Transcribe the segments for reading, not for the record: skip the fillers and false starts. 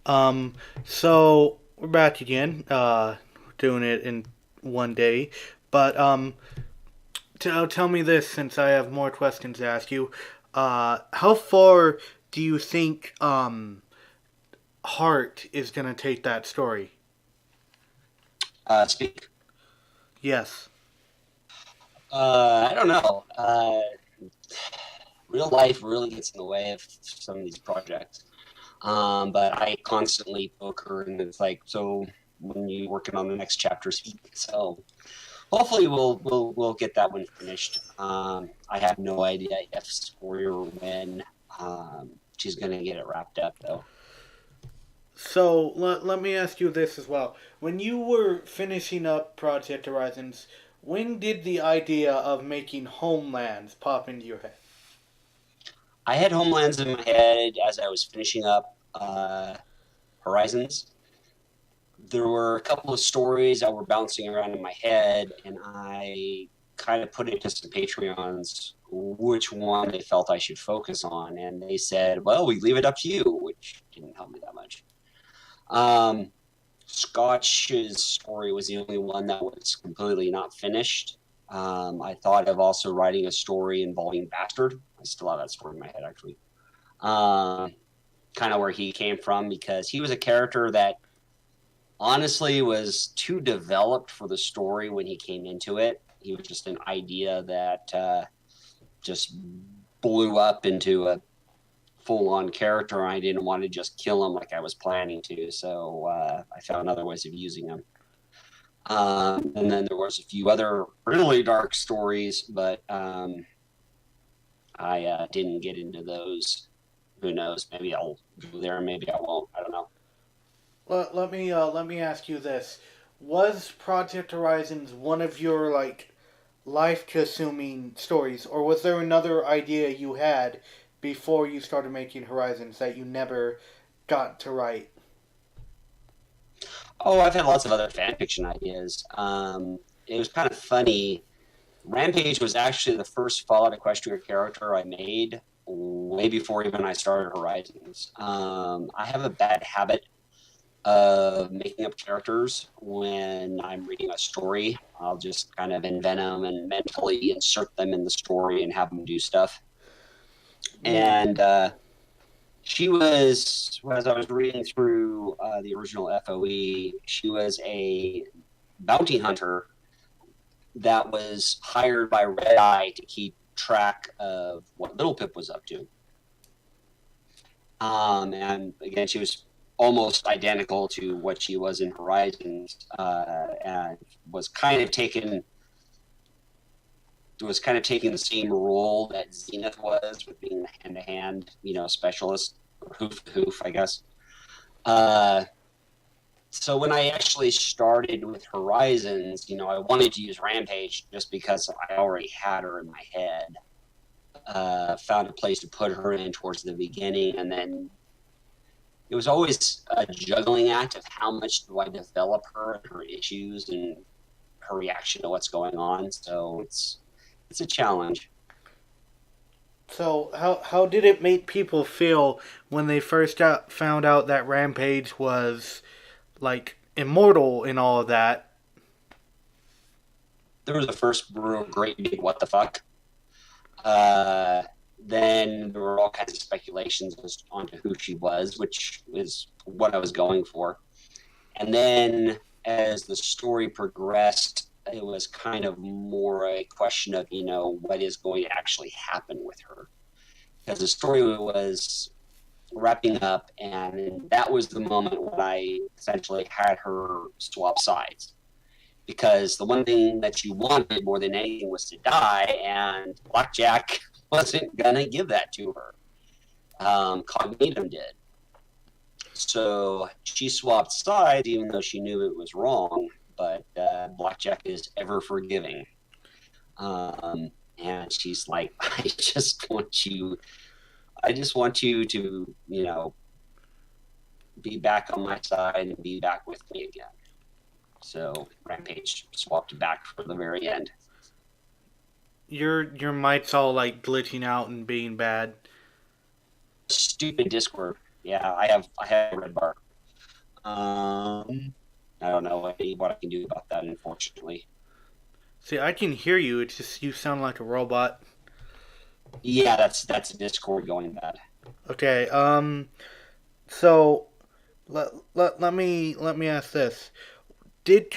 Um, so we're back again, doing it in one day. But tell me this, since I have more questions to ask you. How far do you think Heart is gonna take that story? Speak. Yes. I don't know. Real life really gets in the way of some of these projects. But I constantly poke her, and it's like, so when you working on the next chapter, speak. So hopefully we'll get that one finished. I have no idea if or when she's gonna get it wrapped up though. So let me ask you this as well. When you were finishing up Project Horizons, when did the idea of making Homelands pop into your head? I had Homelands in my head as I was finishing up Horizons. There were a couple of stories that were bouncing around in my head, and I kind of put it to some Patreons which one they felt I should focus on. And they said, well, we leave it up to you, which didn't help me that much. Um, Scotch's story was the only one that was completely not finished. I thought of also writing a story involving Bastard. I still have that story in my head, actually. Um, Kind of where he came from because he was a character that honestly was too developed for the story when he came into it. He was just an idea that just blew up into a full on character. And I didn't want to just kill him like I was planning to, so I found other ways of using him. And then there was a few other really dark stories, but I didn't get into those. Who knows? Maybe I'll go there, maybe I won't. I don't know. Let me ask you this: was Project Horizons one of your life-consuming stories, or was there another idea you had before you started making Horizons that you never got to write? Oh, I've had lots of other fan fiction ideas. It was kind of funny. Rampage was actually the first Fallout Equestria character I made way before even I started Horizons. I have a bad habit of making up characters when I'm reading a story. I'll just kind of invent them and mentally insert them in the story and have them do stuff. Ooh. And she was, as I was reading through the original FOE, she was a bounty hunter that was hired by Red Eye to keep track of what Little Pip was up to. And again, she was almost identical to what she was in Horizons, and was kind of taking the same role that Zenith was with being the hand to hand, specialist or hoof to hoof, I guess. Uh, so when I actually started with Horizons, I wanted to use Rampage just because I already had her in my head. Found a place to put her in towards the beginning, and then it was always a juggling act of how much do I develop her and her issues and her reaction to what's going on. So it's a challenge. So how did it make people feel when they first found out that Rampage was like immortal and all of that? There was the first real great big what the fuck. Uh, then there were all kinds of speculations as onto who she was, which is what I was going for. And then as the story progressed, it was kind of more a question of, what is going to actually happen with her. Because the story was wrapping up, and that was the moment when I essentially had her swap sides. Because the one thing that she wanted more than anything was to die, and Blackjack wasn't going to give that to her. Cognitum did. So she swapped sides, even though she knew it was wrong. But Blackjack is ever forgiving, and she's like, I just want you to, be back on my side and be back with me again. So Rampage swapped back for the very end. Your mic's all like glitching out and being bad. Stupid Discord. Yeah, I have a red bar. I don't know what I can do about that, unfortunately. See, I can hear you. It's just you sound like a robot. Yeah, that's Discord going bad. Okay. So let me ask this: Did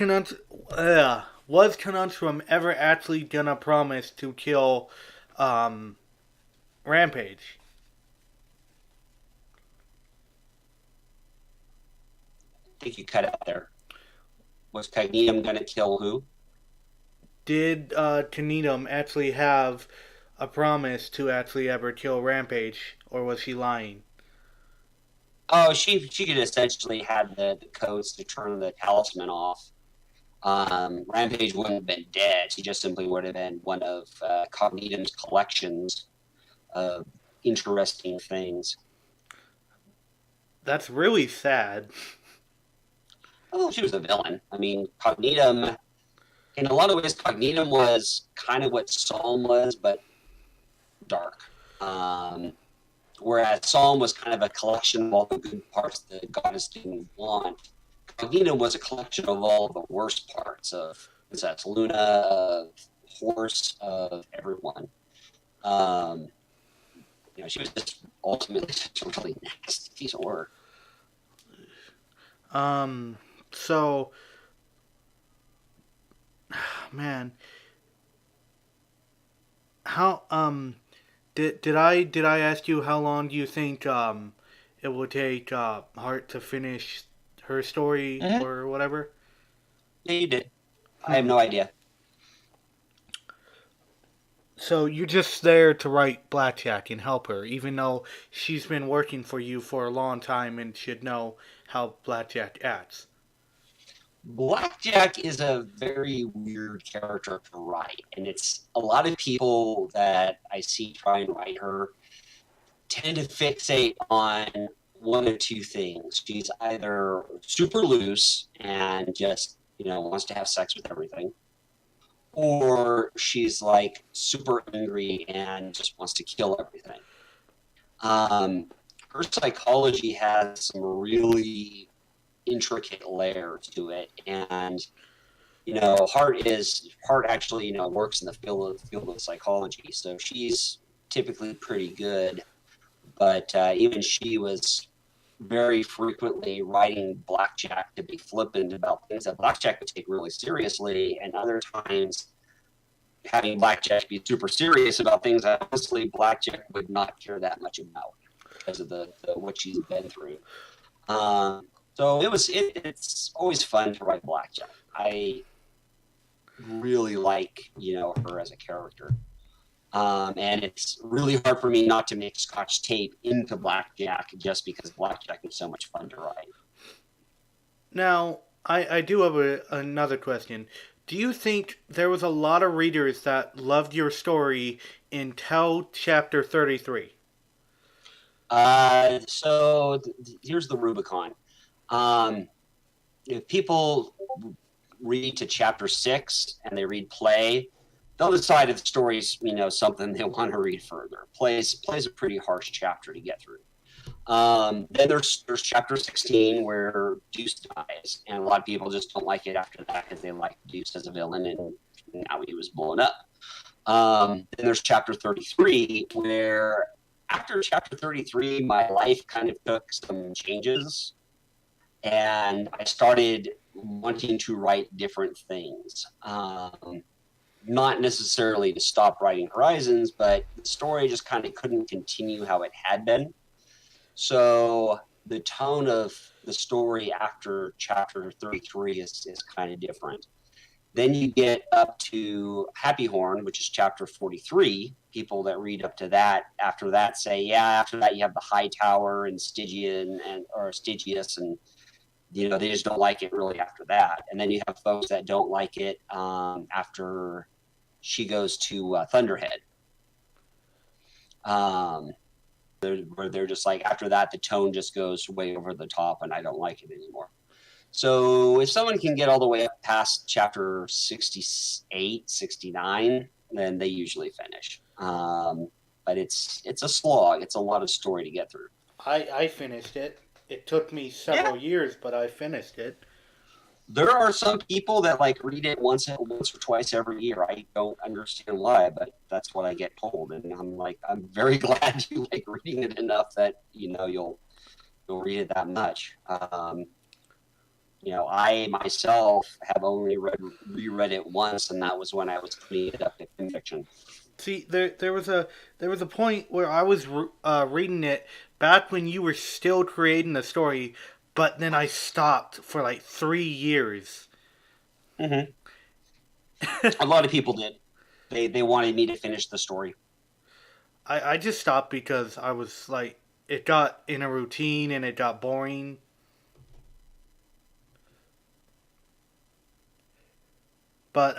was Conundrum ever actually gonna promise to kill um Rampage? I think you cut out there. Was Cognitum gonna kill who? Did Conundrum actually have a promise to actually ever kill Rampage, or was he lying? Oh, she could essentially had the codes to turn the talisman off. Rampage wouldn't have been dead. He just simply would have been one of Cognitum's collections of interesting things. That's really sad. Oh, she was a villain. I mean, Cognitum, in a lot of ways, Cognitum was kind of what Psalm was, but dark. Um, Whereas Psalm was kind of a collection of all the good parts that goddess didn't want. Cognitum was a collection of all the worst parts of Princess Luna, of Horse, of everyone. Um, she was just ultimately just a really nasty piece of work. Um, so man, how did I ask you how long do you think it will take Hart to finish her story Mm-hmm. or whatever? Yeah, you did. I have Hmm. no idea. So you're just there to write Blackjack and help her, even though she's been working for you for a long time and should know how Blackjack acts. Blackjack is a very weird character to write, and it's a lot of people that I see try and write her tend to fixate on one of two things. She's either super loose and just, wants to have sex with everything, or she's like super angry and just wants to kill everything. Um, Her psychology has some really intricate layers to it, and Hart actually works in the field of psychology, so she's typically pretty good. But even she was very frequently writing Blackjack to be flippant about things that Blackjack would take really seriously, and other times having Blackjack be super serious about things that honestly Blackjack would not care that much about because of the what she's been through. So it's always fun to write Blackjack. I really like her as a character. And it's really hard for me not to make Scotch tape into Blackjack just because Blackjack is so much fun to write. Now, I do have another question. Do you think there was a lot of readers that loved your story until chapter 33? Here's the Rubicon. Um, if people read to chapter 6 and they read play, they'll decide if the story's something they want to read further. Plays a pretty harsh chapter to get through. Then there's chapter 16 where Deuce dies, and a lot of people just don't like it after that because they like Deuce as a villain, and now he was blown up. Then there's chapter 33 where after chapter 33, my life kind of took some changes, and I started wanting to write different things. Not necessarily to stop writing Horizons, but the story just kind of couldn't continue how it had been. So the tone of the story after chapter 33 is kind of different. Then you get up to Happy Horn, which is chapter 43. People that read up to that after that say, yeah, after that you have the High Tower and Stygian and or Stygius, and they just don't like it really after that. And then you have folks that don't like it after she goes to Thunderhead. Um, where they're just like after that the tone just goes way over the top and I don't like it anymore. So if someone can get all the way up past chapter 68, 69, then they usually finish. But it's a slog. It's a lot of story to get through. I finished it. It took me Yeah, several years, but I finished it. there are some people that like read it once or twice every year. I don't understand why, but that's what I get told, and I'm like, I'm very glad you like reading it enough that you'll read it that much. I myself have only reread it once, and that was when I was putting it up to conviction. See, there was a point where I was reading it back when you were still creating the story, but then I stopped for like 3 years. Mm-hmm. A lot of people did. They wanted me to finish the story. I just stopped because I was like, it got in a routine and it got boring. But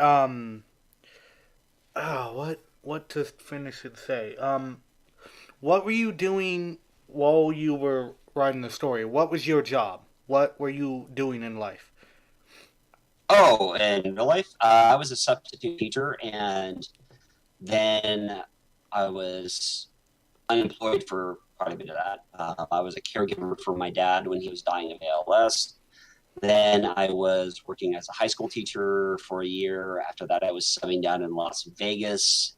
what to finish and say? What were you doing while you were writing the story? What was your job? What were you doing in life? Oh, in real life, I was a substitute teacher, and then I was unemployed for quite a bit of that. I was a caregiver for my dad when he was dying of ALS. Then I was working as a high school teacher for a year. After that, I was subbing down in Las Vegas,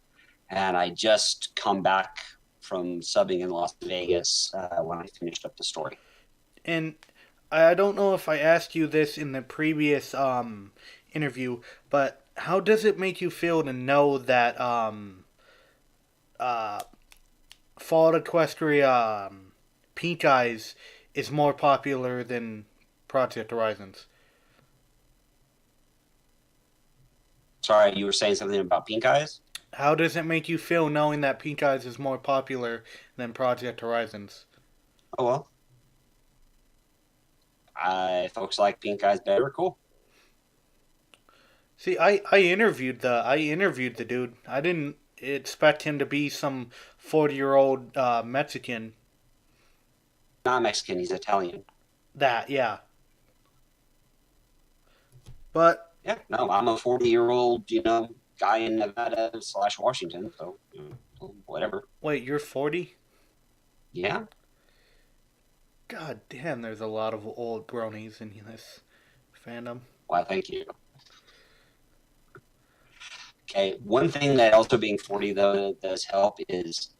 and I just come back from subbing in Las Vegas when I finished up the story. And I don't know if I asked you this in the previous interview, but how does it make you feel to know that uh, Fall Equestria Pink Eyes is more popular than Project Horizons? Sorry, you were saying something about pink eyes? How does it make you feel knowing that Pink Eyes is more popular than Project Horizons? Oh, well. Folks like pink eyes better. Cool. See, I interviewed the dude. I didn't expect him to be some 40-year-old Mexican. Not Mexican, he's Italian. That, yeah. But Yeah, no, I'm a 40-year-old, guy in Nevada slash Washington. So, whatever. wait, you're 40? Yeah. God damn, there's a lot of old bronies in this fandom. Why, thank you. Okay. One thing that also being 40, though, does help is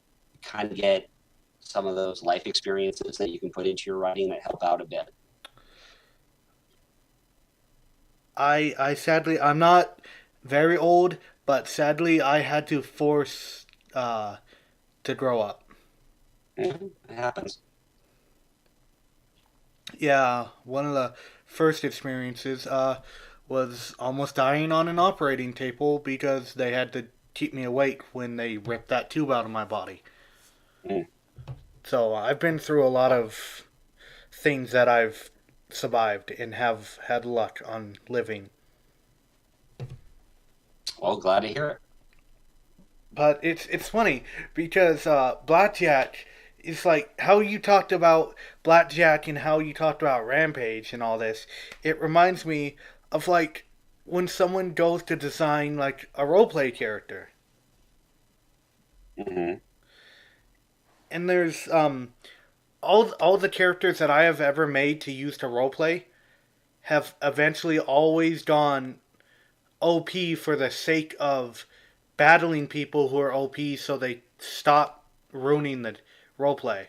kind of get some of those life experiences that you can put into your writing that help out a bit. I sadly, I'm not very old, but sadly, I had to force to grow up. It happens. Yeah, one of the first experiences was almost dying on an operating table because they had to keep me awake when they ripped that tube out of my body. Mm. So I've been through a lot of things that I've survived and have had luck on living. Well, glad to hear it. But it's funny because Blackjack is like how you talked about Blackjack and how you talked about Rampage and all this. It reminds me of like when someone goes to design like a roleplay character, Hmm. and there's all the characters that I have ever made to use to roleplay have eventually always gone OP for the sake of battling people who are OP so they stop ruining the roleplay.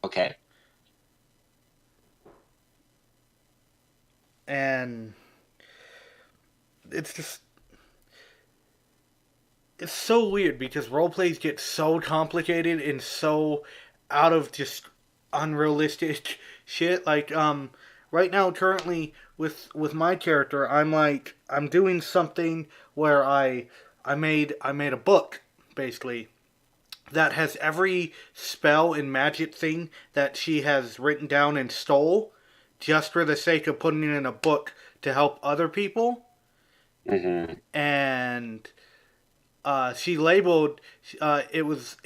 Okay. And it's just it's so weird because roleplays get so complicated and so out of just unrealistic shit. Like right now currently with my character I'm doing something where I made a book basically that has every spell and magic thing that she has written down and stole just for the sake of putting it in a book to help other people. Hmm. And she labeled it was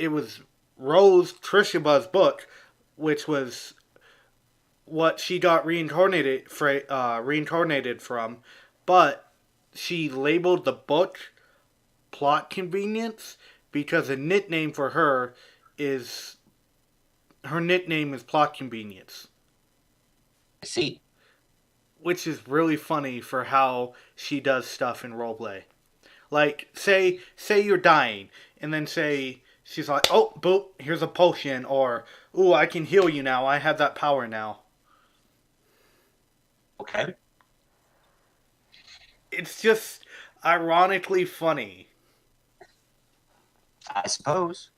Rose Trishaba's book, which was what she got reincarnated from, but she labeled the book Plot Convenience because a nickname for her is her nickname is Plot Convenience, I see. which is really funny for how she does stuff in roleplay. Like, say you're dying, and then say she's like, "Oh, boop, here's a potion," or "Ooh, I can heal you now. I have that power now." Okay. It's just ironically funny. I suppose.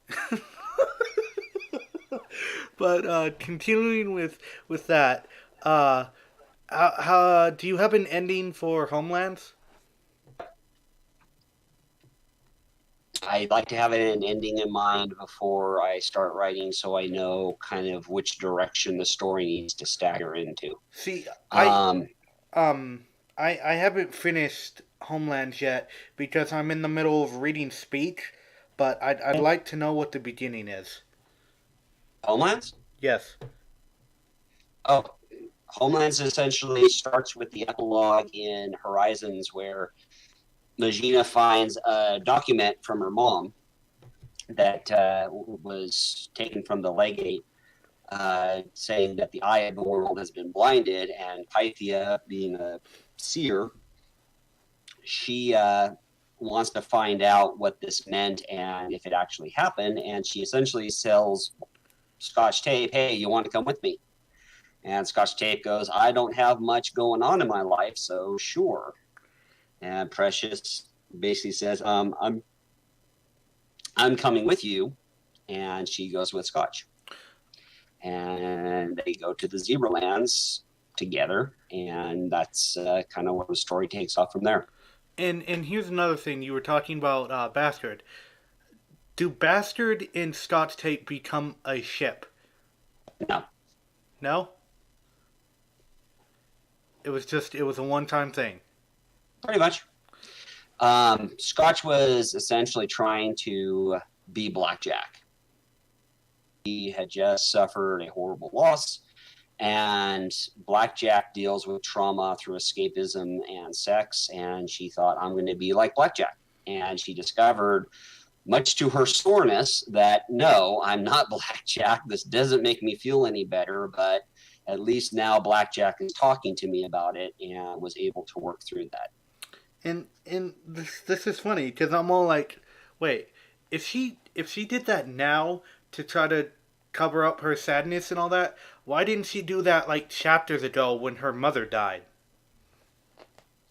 But continuing with that, uh, how do you have an ending for Homelands? I like to have an ending in mind before I start writing so I know kind of which direction the story needs to stagger into. See, Um, um I haven't finished Homelands yet because I'm in the middle of reading Speech, but I'd like to know what the beginning is. Homelands? Yes. Oh, Homelands essentially starts with the epilogue in Horizons where Magina finds a document from her mom that was taken from the legate, saying that the eye of the world has been blinded, and Pythia, being a seer, she wants to find out what this meant and if it actually happened. And she essentially sells Scotch Tape, "Hey, you want to come with me?" And Scotch Tape goes, "I don't have much going on in my life, so sure." And Precious basically says, I'm coming with you," and she goes with Scotch. And they go to the Zebra Lands together, and that's kind of where the story takes off from there. And here's another thing you were talking about Bastard. Do Bastard and Scotch Tape become a ship? No, No? It was a one-time thing. pretty much. Scotch was essentially trying to be Blackjack. He had just suffered a horrible loss, and Blackjack deals with trauma through escapism and sex. And she thought, "I'm going to be like Blackjack." And she discovered, much to her soreness, that no, I'm not Blackjack. This doesn't make me feel any better, but at least now Blackjack is talking to me about it and was able to work through that. And this is funny because I'm all like, wait, if she did that now to try to cover up her sadness and all that, why didn't she do that like chapters ago when her mother died?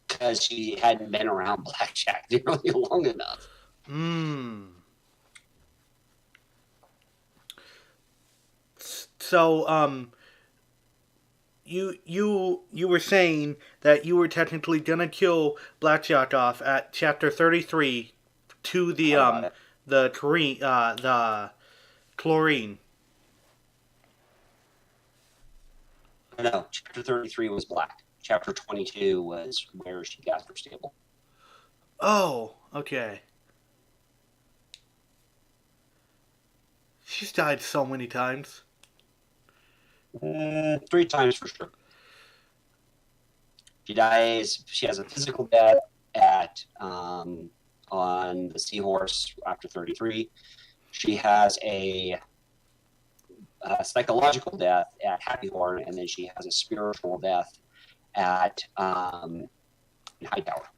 Because she hadn't been around Blackjack nearly long enough. Hmm. So you were saying that you were technically gonna kill Blackjack off at chapter 33 to the the chlorine. No, chapter 33 was Black. Chapter 22 was where she got her stable. Oh, okay. She's died so many times. Three times for sure. She dies. She has a physical death at on the seahorse after 33. She has a psychological death at Happy Horn, and then she has a spiritual death at Hightower.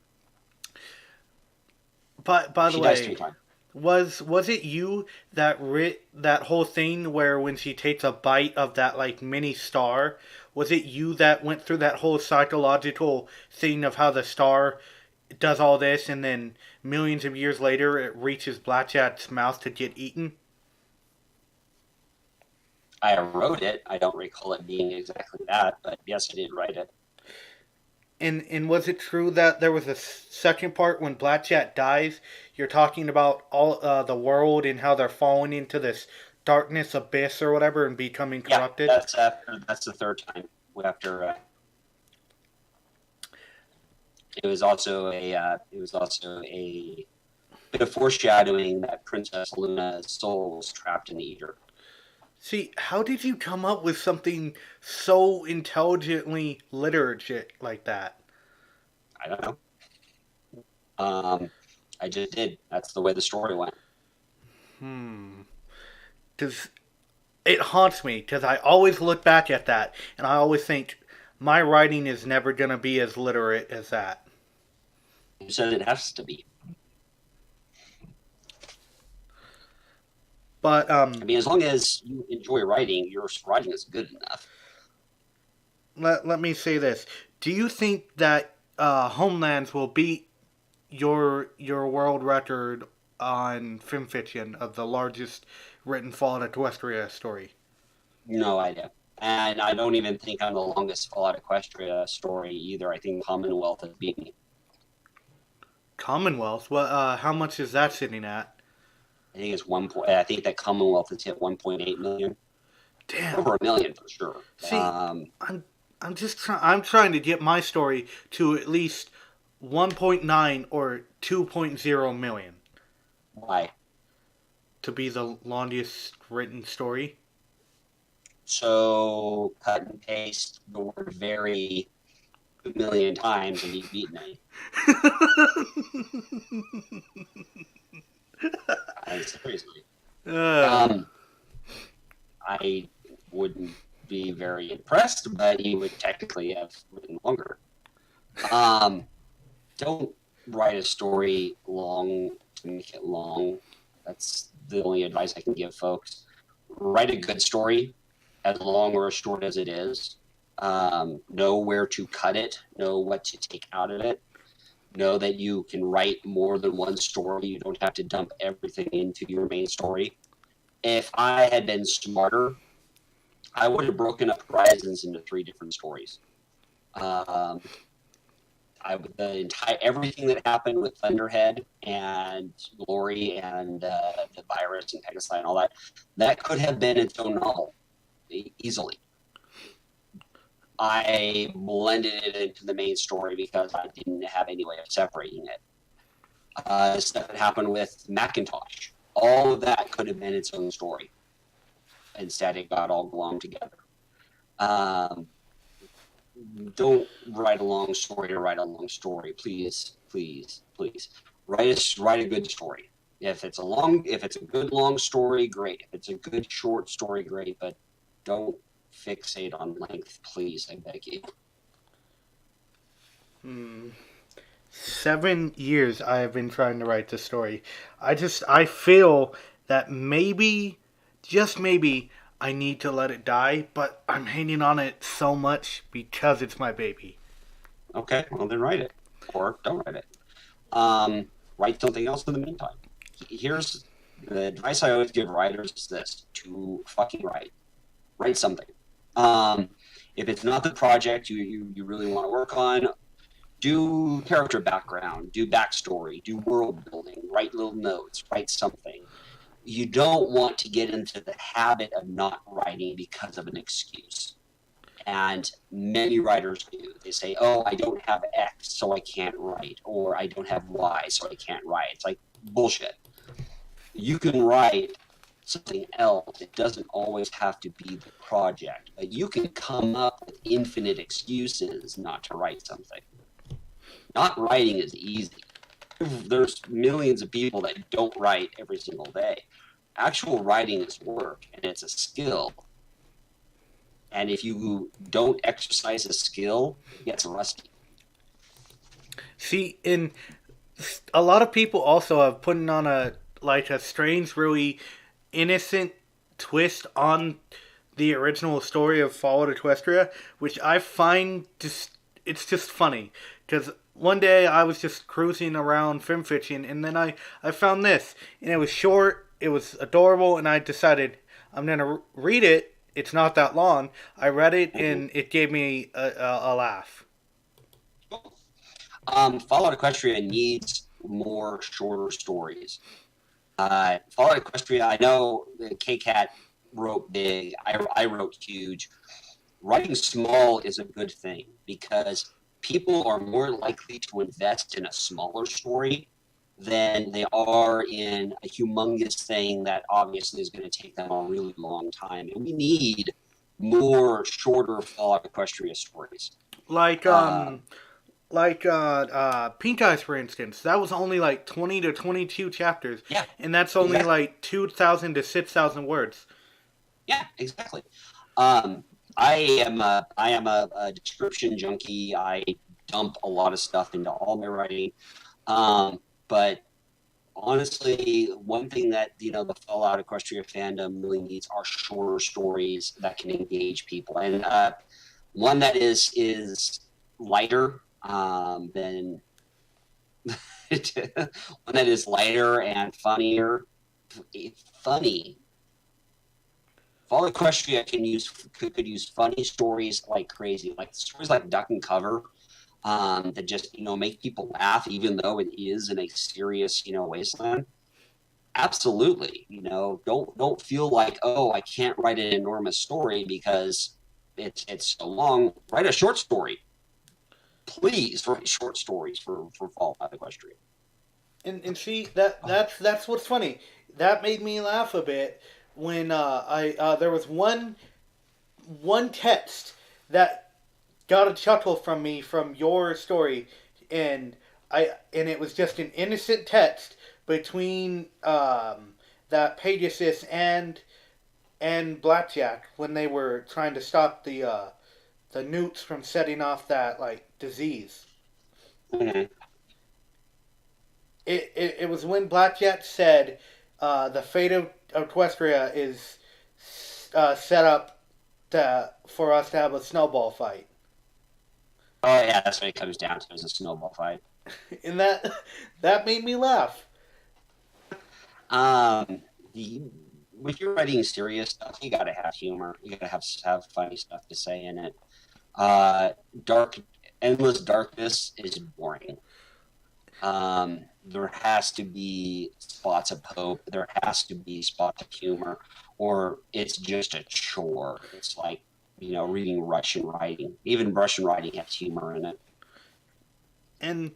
But by the She dies three way, times. was it you that writ that whole thing where when she takes a bite of that like mini star, was it you that went through that whole psychological thing of how the star does all this and then millions of years later it reaches Blackjack's mouth to get eaten? I wrote it. I don't recall it being exactly that, but yes, I did write it. And was it true that there was a second part when Blackjack dies? You're talking about all the world and how they're falling into this darkness abyss or whatever and becoming Yeah, corrupted. that's the third time after. It was also a bit of foreshadowing that Princess Luna's soul was trapped in the eater. See, how did you come up with something so intelligently literature like that? I don't know. Um, I just did. That's the way the story went. Hmm. Does it haunts me because I always look back at that and I always think my writing is never going to be as literate as that. Who says it has to be? But I mean, as long as you enjoy writing, your writing is good enough. let me say this: do you think that Homelands will beat your world record on film fiction of the largest written Fallout Equestria story? No idea. And I don't even think I'm the longest Fallout Equestria story either. I think Commonwealth has beat me. Commonwealth. Well, how much is that sitting at? I think it's one point. I think that Commonwealth has hit 1.8 million, Damn. over a million for sure. See, I'm I'm trying to get my story to at least 1.9 or 2.0 million Why? to be the longest written story. So cut and paste the word "very" a million times and you've beaten me. Seriously. uh, Um, I wouldn't be very impressed, but he would technically have written longer. Um, don't write a story long to make it long. That's the only advice I can give folks. Write a good story, as long or as short as it is. Know where to cut it, know what to take out of it. Know that you can write more than one story. You don't have to dump everything into your main story. If I had been smarter, I would have broken up Horizons into three different stories. Um, the entire everything that happened with Thunderhead and Glory and the virus and Pegasus and all that, that could have been its own novel easily. I blended it into the main story because I didn't have any way of separating it. Stuff that happened with Macintosh, all of that could have been its own story. Instead, it got all glommed together. Um, don't write a long story to write a long story. Please, please, please. Write a good story. If it's a good long story, great. If it's a good short story, great. But don't fixate on length, please. I beg you. 7 years I have been trying to write this story. I feel that maybe, just maybe, I need to let it die, but I'm hanging on it so much because it's my baby. Okay, well then write it, or don't write it. Um, Write something else in the meantime. Here's the advice I always give writers: is this to fucking write. Write something. Um, if it's not the project you really want to work on, do character background, do backstory, do world building, write little notes, write something. You don't want to get into the habit of not writing because of an excuse. And many writers do. They say, "Oh, I don't have X, so I can't write," or "I don't have Y, so I can't write." It's like bullshit. You can write something else. It doesn't always have to be the project, but you can come up with infinite excuses not to write something. Not writing is easy. There's millions of people that don't write every single day. Actual writing is work and it's a skill. And if you don't exercise a skill, it gets rusty. See, in a lot of people also have put on a strange, really innocent twist on the original story of Fallout Equestria, which I find it's just funny because one day I was just cruising around film fiction and then I found this and it was short, it was adorable, and I decided I'm gonna read it. It's not that long. I read it Mm-hmm. and it gave me a laugh. Fallout Equestria needs more shorter stories. Fallout Equestria, I know KCAT wrote big, I wrote huge. Writing small is a good thing because people are more likely to invest in a smaller story than they are in a humongous thing that obviously is going to take them a really long time. And we need more shorter Fallout Equestria stories. Like Uh, um Pink Eyes, for instance, that was only like 20 to 22 chapters, yeah, and that's only exactly. like 2,000 to 6,000 words. Yeah, exactly. Um, I am a description junkie. I dump a lot of stuff into all my writing. But honestly, one thing that the Fallout Equestria fandom really needs are shorter stories that can engage people, and one that is lighter than one that is lighter and funnier. Funny. Fallout Equestria could use funny stories like crazy, like stories like Duck and Cover, that just make people laugh, even though it is in a serious wasteland. Absolutely. Don't feel like, oh, I can't write an enormous story because it's so long. Write a short story, please. Write short stories for Fallout Equestria. And see that's what's funny. That made me laugh a bit when I there was one text that got a chuckle from me from your story, and and it was just an innocent text between that Pegasus and Blackjack when they were trying to stop the newts from setting off that like disease. Mm-hmm. It was when Blackjack said the fate of Equestria is set up for us to have a snowball fight. Oh yeah, that's what it comes down to is a snowball fight. And that made me laugh. Um, the, when you're writing serious stuff, you gotta have humor. You gotta have funny stuff to say in it. Uh, dark, endless darkness is boring. There has to be spots of hope. There has to be spots of humor, or it's just a chore. It's like reading Russian writing. Even Russian writing has humor in it. And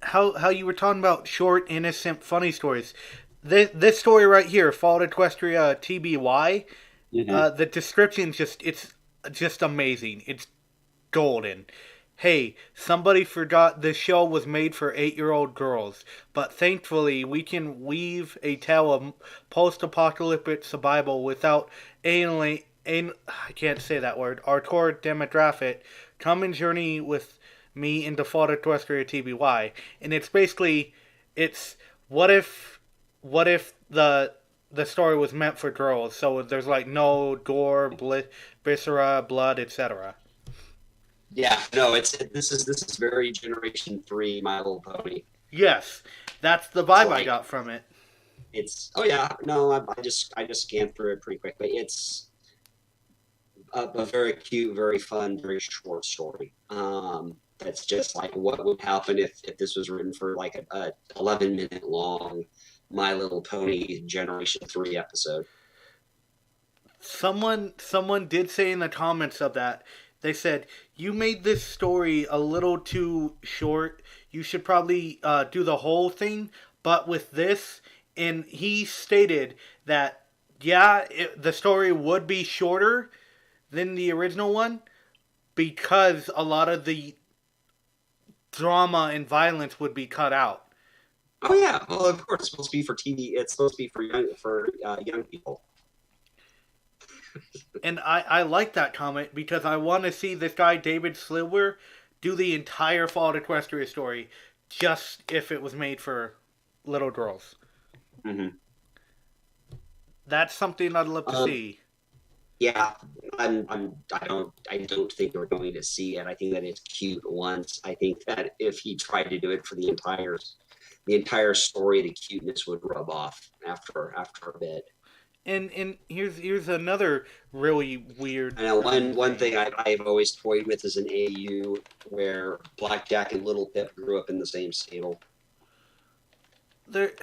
how you were talking about short, innocent, funny stories. This story right here, Fallout Equestria TBY, Mm-hmm. the description it's just amazing. It's golden. Hey, somebody forgot this show was made for 8-year-old girls, but thankfully we can weave a tale of post-apocalyptic survival without I can't say that word, our core demographic. Come and journey with me into Fallout Equestria TBY. And it's basically, it's what if, the story was meant for girls, so there's like no gore, viscera, blood, etc. Yeah, no, this is very Generation Three, My Little Pony. Yes, that's the It's vibe I like got from it. it's oh yeah, no, I just scanned through it pretty quickly. It's a very cute, very fun, very short story. That's just like what would happen if this was written for like a 11-minute long My Little Pony Generation Three episode. Someone did say in the comments of that, they said you made this story a little too short. You should probably do the whole thing, but with this, and he stated that yeah, the story would be shorter than the original one because a lot of the drama and violence would be cut out. Oh yeah, well of course it's supposed to be for TV. It's supposed to be for young people. And I like that comment because I want to see this guy David Silver do the entire Fallout Equestria story, just if it was made for little girls. Mm-hmm. That's something I'd love to Um, see. yeah, I don't think we're going to see it. I think that it's cute once. I think that if he tried to do it for the entire story, the cuteness would rub off after a bit. And here's another really weird I know one thing. thing I've always toyed with is an AU where Blackjack and Little Pip grew up in the same stable. There,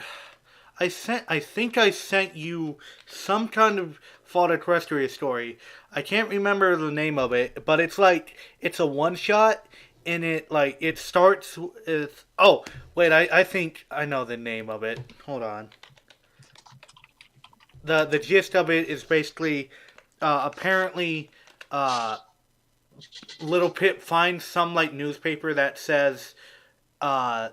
I think I sent you some kind of Fallout Equestria story. I can't remember the name of it, but it's like it's a one shot, and it starts with oh wait I think I know the name of it. Hold on. The gist of it is basically apparently uh, Little Pip finds some like newspaper that says uh,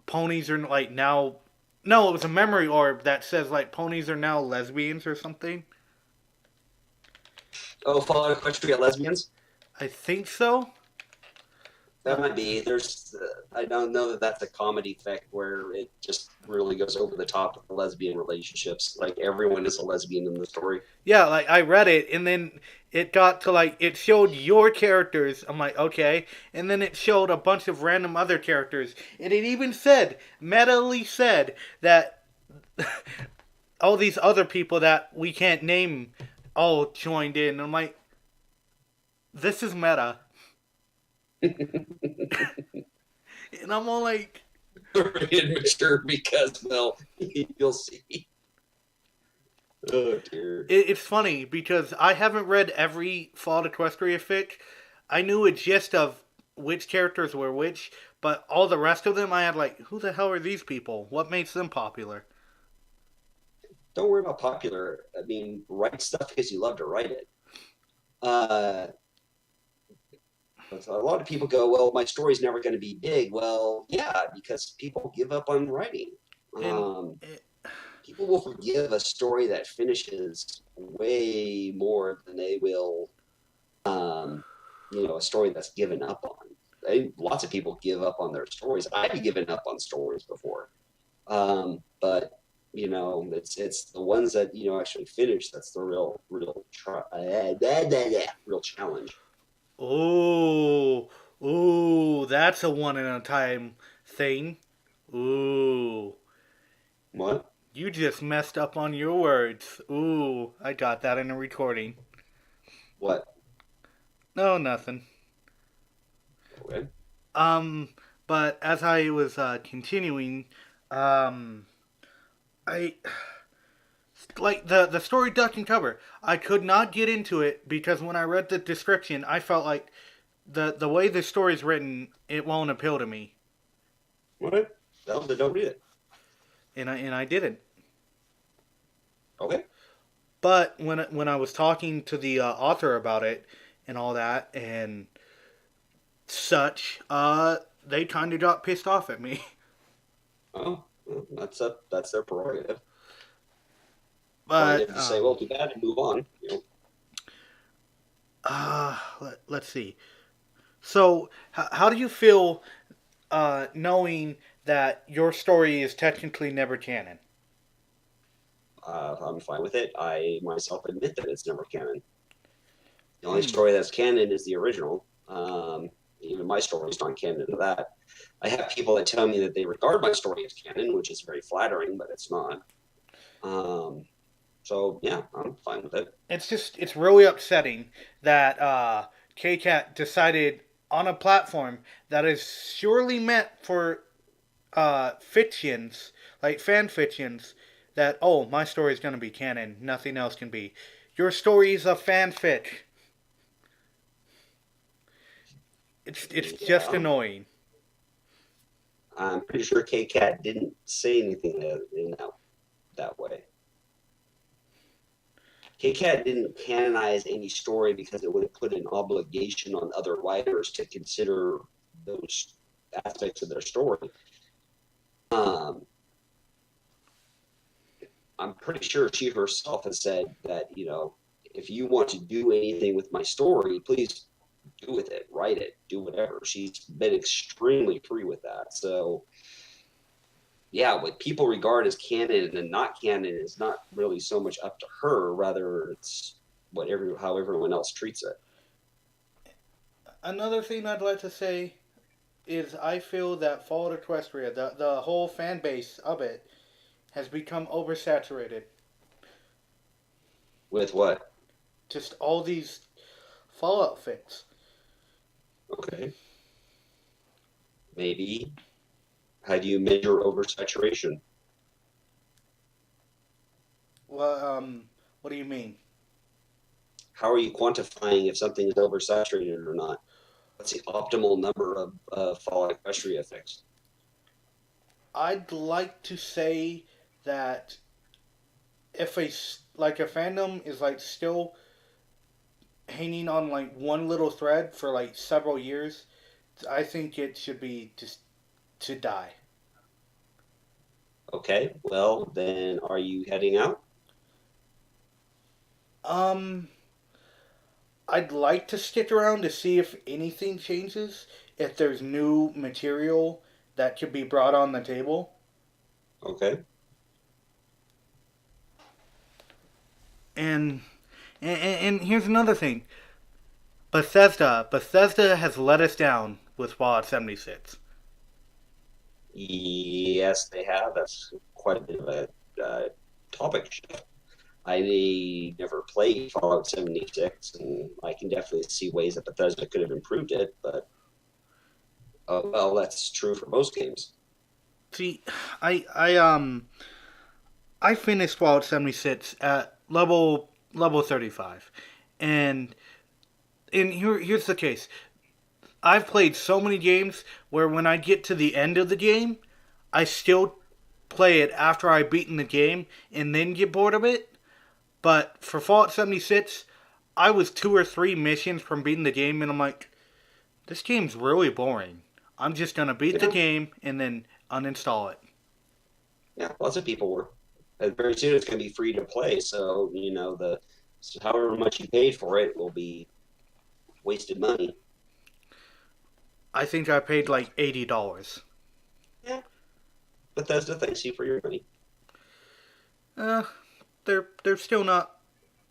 ponies are like now. No, it was a memory orb that says like ponies are now lesbians or something. Oh, Fallout Equestria lesbians. I think so. That might be. There's. I don't know that that's a comedy fic where it just really goes over the top with the lesbian relationships. Like everyone is a lesbian in the story. Yeah, like I read it and then it got to like it showed your characters. I'm like, okay. And then it showed a bunch of random other characters. And it even said, metally said that all these other people that we can't name all joined in. I'm like, this is meta. And I'm all like, Very immature because, well, you'll see. Oh dear. it's funny because I haven't read every Fallout Equestria fic. I knew a gist of which characters were which, but all the rest of them, I had like, who the hell are these people? What makes them popular? Don't worry about popular. I mean, write stuff because you love to write it. Uh, a lot of people go, well, my story's never going to be big. Well, yeah, because people give up on writing. And Um, People will forgive a story that finishes way more than they will, um, a story that's given up on. Lots of people give up on their stories. I've given up on stories before, but it's the ones that actually finish that's the real challenge. oh, ooh, that's a one in a time thing. Ooh, What? you just messed up on your words. Ooh, I got that in a recording. What? No, nothing. Okay. Um, but as I was continuing, um, I like the story duck and cover. I could not get into it because when I read the description, I felt like the way the story's written, it won't appeal to me, What? Well, then don't read it. and I didn't. Okay. But when I was talking to the author about it and all that and such, they kind of got pissed off at me. Oh, well, that's their prerogative. But Prerogative to say, well, too bad, and move on. let's see. So, how do you feel knowing that your story is technically never canon? I'm fine with it. I myself admit that it's never canon. The only Hmm. story that's canon is the original. Even my story is not canon to that. I have people that tell me that they regard my story as canon, which is very flattering, but it's not. Um, so yeah, I'm fine with it. It's really upsetting that KCAT decided on a platform that is surely meant for fictions, like fan fictions, that oh my story is gonna be canon, nothing else can be. Your story is a fanfic. It's just Yeah, annoying. I'm pretty sure KCAT didn't say anything in that way. KCAT didn't canonize any story because it would have put an obligation on other writers to consider those aspects of their story. Um, I'm pretty sure she herself has said that, if you want to do anything with my story, please do with it, write it, do whatever. She's been extremely free with that. So, yeah, what people regard as canon and not canon is not really so much up to her. Rather, it's how everyone else treats it. Another thing I'd like to say is I feel that Fallout Equestria, the whole fan base of it, has become oversaturated. With what? Just all these Fallout fics. Okay, maybe. How do you measure oversaturation? Well, what do you mean? How are you quantifying if something is oversaturated or not? What's the optimal number of Fallout Equestria fix? I'd like to say that if a fandom is like still hanging on like one little thread for like several years, I think it should be just to die. Okay, well, then are you heading out? Um, I'd like to stick around to see if anything changes, if there's new material that could be brought on the table. Okay. And and here's another thing. Bethesda has let us down with Fallout 76. Yes, they have. That's quite a bit of a topic shift. I never played Fallout 76, and I can definitely see ways that Bethesda could have improved it, but well, that's true for most games. See, I I um I finished Fallout 76 at level 35. And here's the case. I've played so many games where when I get to the end of the game, I still play it after I've beaten the game and then get bored of it. But for Fallout 76, I was 2 or 3 missions from beating the game and I'm like, this game's really boring. I'm just gonna beat the Yeah, game and then uninstall it. yeah, lots of people were. And very soon it's going to be free to play, so the so however much you paid for it will be wasted money. I think I paid like $80. Yeah, Bethesda thanks you for your money. Uh, they're still not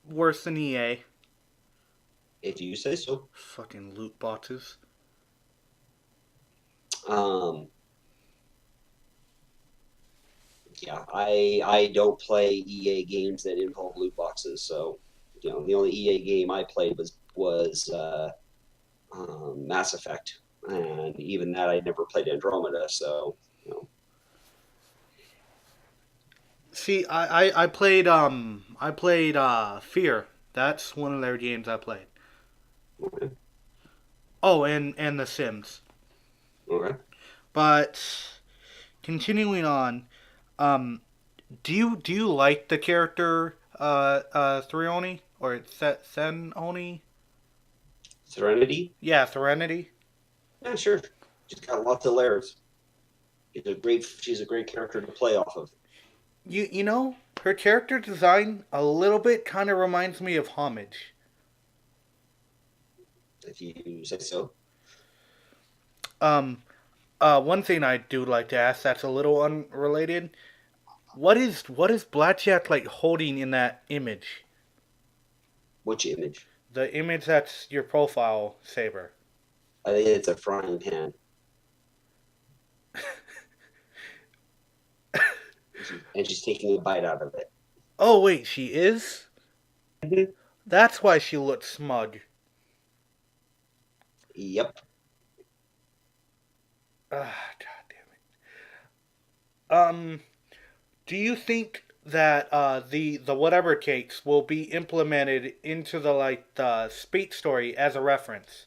worse than EA. If you say so. Fucking loot boxes. Um, yeah, I don't play EA games that involve loot boxes. So, the only EA game I played was Mass Effect, and even that I never played Andromeda. So, See, I played Fear. That's one of their games I played. okay, Oh, and The Sims. okay. But continuing on, um, do you like the character Threoni or Senoni? Serenity, Yeah, Serenity. yeah, sure. She's got lots of layers. She's a great character to play off of. You know her character design a little bit kind of reminds me of Homage. If you say so. Um, one thing I do like to ask that's a little unrelated. What is Blackjack like holding in that image? Which image? The image that's your profile saber. I think it's a frying pan, and she's taking a bite out of it. Oh wait, she is. Mhm. That's why she looks smug. Yep. Ah, god damn it. Do you think that the whatever cakes will be implemented into the like the speech story as a reference?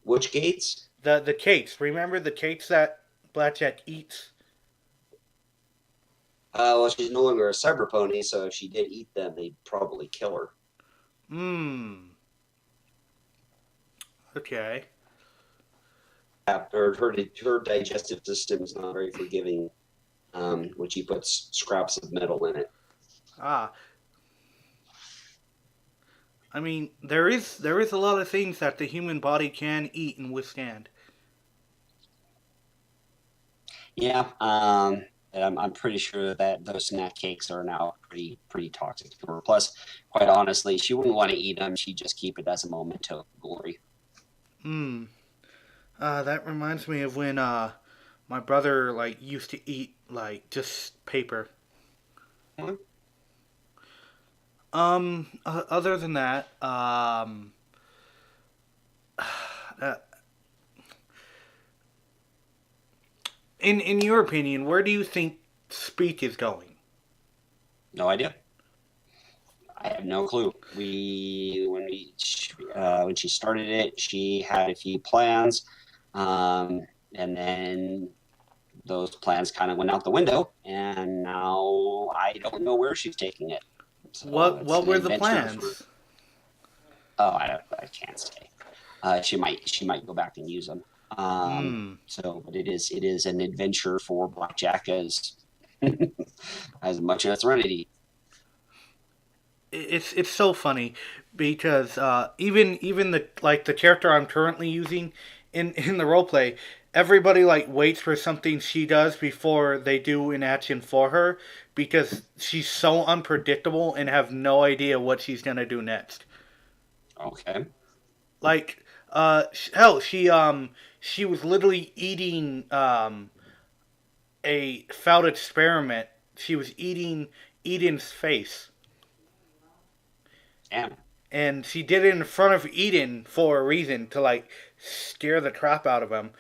Which gates? The cakes. Remember the cakes that Blackjack eats? Well, she's no longer a cyber pony, so if she did eat them, they'd probably kill her. Hmm. Okay. Yeah, her digestive system is not very forgiving when she puts scraps of metal in it. Ah. I mean, there is a lot of things that the human body can eat and withstand. Yeah, and I'm pretty sure that those snack cakes are now pretty toxic to her. Plus, quite honestly, she wouldn't want to eat them. She'd just keep it as a memento of glory. Hmm. That reminds me of when my brother like used to eat like just paper. Mhm. Other than that, uh, in your opinion, where do you think speak is going? No idea. I have no clue. When she started it, she had a few plans, and then those plans kind of went out the window, and now I don't know where she's taking it. So it's What an were the adventure for. plans? Oh, I can't say. She might go back and use them. Hmm. But it is an adventure for Blackjack as much as Serenity. It's so funny because even the character I'm currently using in the roleplay, everybody like waits for something she does before they do an action for her because she's so unpredictable and have no idea what she's gonna do next. Okay. Like hell, she was literally eating a failed experiment. She was eating Eden's face, Damn. and she did it in front of Eden for a reason to like scare the crap out of him,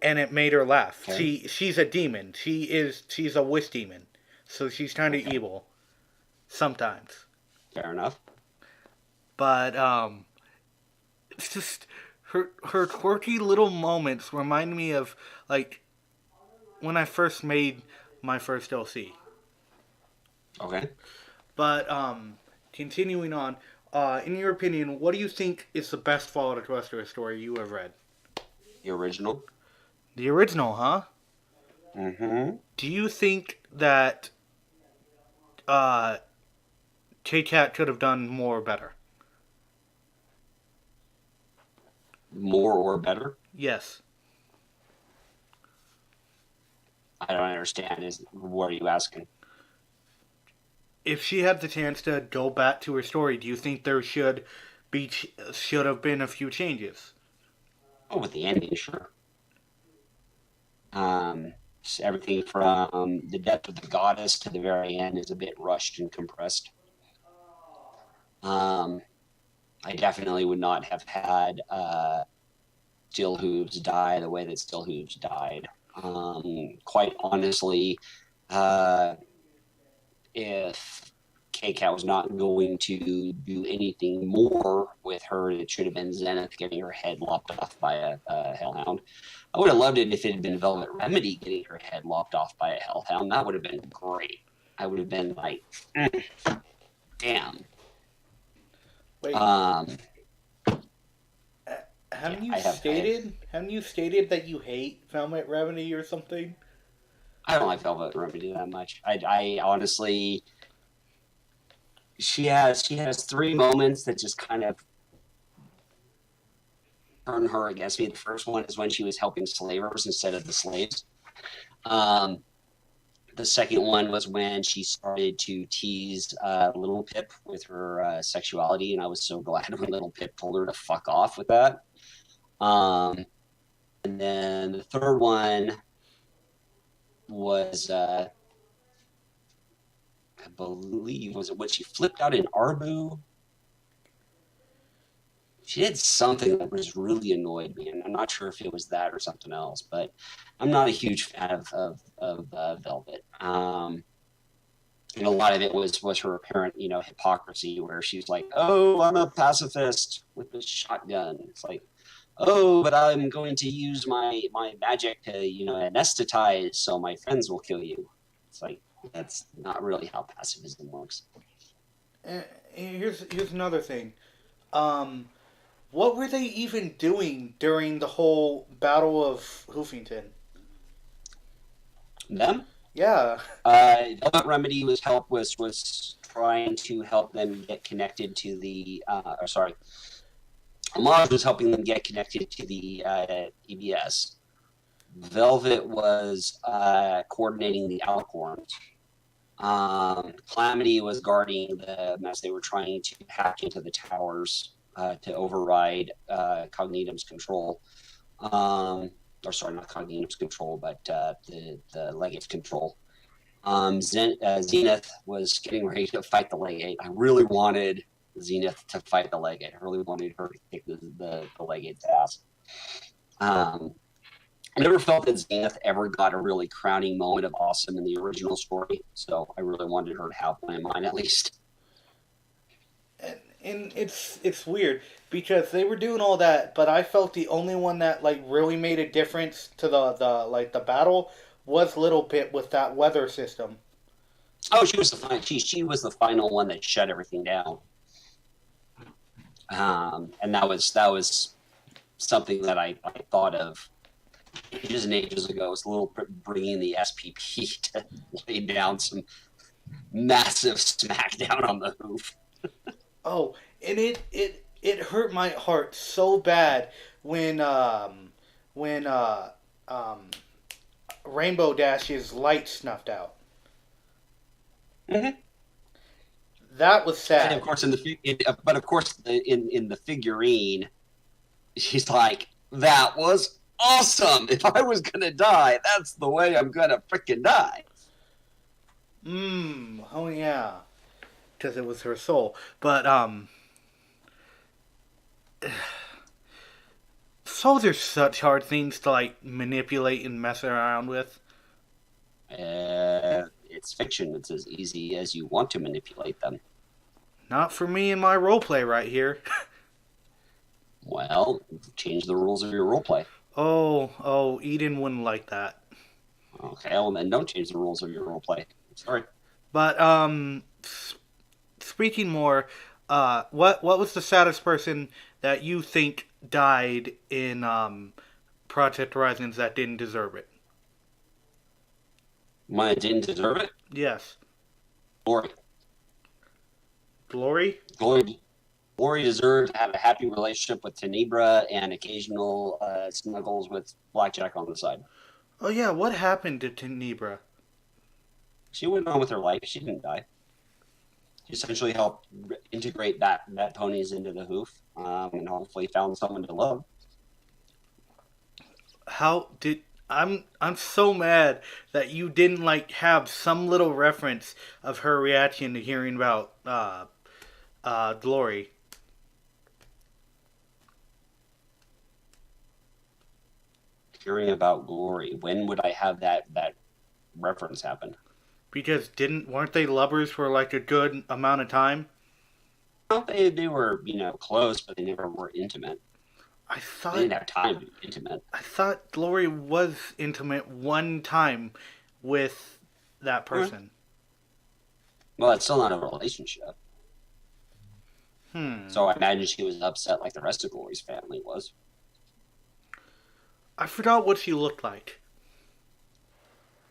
and it made her laugh. Okay. She's a demon. She's a wish demon, so she's kind of Okay. evil sometimes. Fair enough. But it's just her quirky little moments remind me of like when I first made my first LC. Okay. But continuing on, in your opinion, what do you think is the best Fallout Cluster story you have read? The original. The original, huh? Mm-hmm. Do you think that uh, K-Cat could have done more or better? More or better? Yes. I don't understand. Is what are you asking? If she had the chance to go back to her story, do you think there should have been a few changes? Oh, with the ending, sure. Um, Everything from the death of the goddess to the very end is a bit rushed and compressed. Um, I definitely would not have had Still Hooves die the way that Still Hooves died. Quite honestly, uh, if K-Cat was not going to do anything more with her, it should have been Zenith getting her head lopped off by a hellhound. I would have loved it if it had been Velvet Remedy getting her head lopped off by a hellhound. That would have been great. I would have been like, damn. Wait, Um, yeah, haven't you stated that you hate Velvet Remedy or something? I don't like Velvet Remedy that much. I honestly, she has three moments that just kind of turn her against me. The first one is when she was helping slavers instead of the slaves. Um, the second one was when she started to tease Little Pip with her sexuality, and I was so glad when Little Pip told her to fuck off with that. Um, and then the third one was, I believe, was it when she flipped out in Arbu? She did something that was really annoyed me, and I'm not sure if it was that or something else. But I'm not a huge fan of Velvet. And a lot of it was her apparent, hypocrisy, where she's like, "Oh, I'm a pacifist with a shotgun." It's like, "Oh, but I'm going to use my magic to, anesthetize, so my friends will kill you." It's like that's not really how pacifism works. Here's another thing. Um, what were they even doing during the whole Battle of Hoofington? Them, Yeah. Velvet Remedy was trying to help them get connected to the. Or sorry, Amaz was helping them get connected to the EBS. Velvet was coordinating the Alcorns. Calamity was guarding them as they were trying to hack into the towers to override Cognitum's control. Or sorry, not Cognitum's control, but the Legate's control. Zenith was getting ready to fight the Legate. I really wanted Zenith to fight the Legate. I really wanted her to kick the Legate's ass. I never felt that Zenith ever got a really crowning moment of awesome in the original story, so I really wanted her to have one in mine at least. And it's weird because they were doing all that, but I felt the only one that like really made a difference to the battle was Little Pit with that weather system. Oh, she was the final one that shut everything down, and that was something that I thought of ages and ages ago. It was a little bringing the SPP to lay down some massive smackdown on the hoof. Oh, and it hurt my heart so bad when when um Rainbow Dash's light snuffed out. Mm-hmm. That was And of sad. course, but of course, in the figurine, she's like, "That was awesome. If I was gonna die, that's the way I'm gonna freaking die." Oh yeah, because it was her soul. But souls are such hard things to like manipulate and mess around with. It's fiction. It's as easy as you want to manipulate them. Not for me and my roleplay right here. Well, change the rules of your roleplay. Oh, Eden wouldn't like that. Okay, well then don't change the rules of your roleplay. Sorry. But speaking more, what was the saddest person that you think died in Project Horizons that didn't deserve it? Mine didn't deserve it. Yes, Glory. Glory. Glory. Glory deserved to have a happy relationship with Tenebra and occasional snuggles with Blackjack on the side. Oh yeah, what happened to Tenebra? She went on with her life. She didn't die. She essentially helped integrate that ponies into the hoof, and hopefully found someone to love. How did I'm so mad that you didn't like have some little reference of her reaction to hearing about Glory. Hearing about Glory. When would I have that reference happen? Because didn't weren't they lovers for like a good amount of time? Well, they were close, but they never were intimate. I They thought didn't have time to be intimate. I thought Glory was intimate one time with that Mm. person. Well, it's still not a relationship. Hmm. So I imagine she was upset like the rest of Glory's family was. I forgot what she looked like.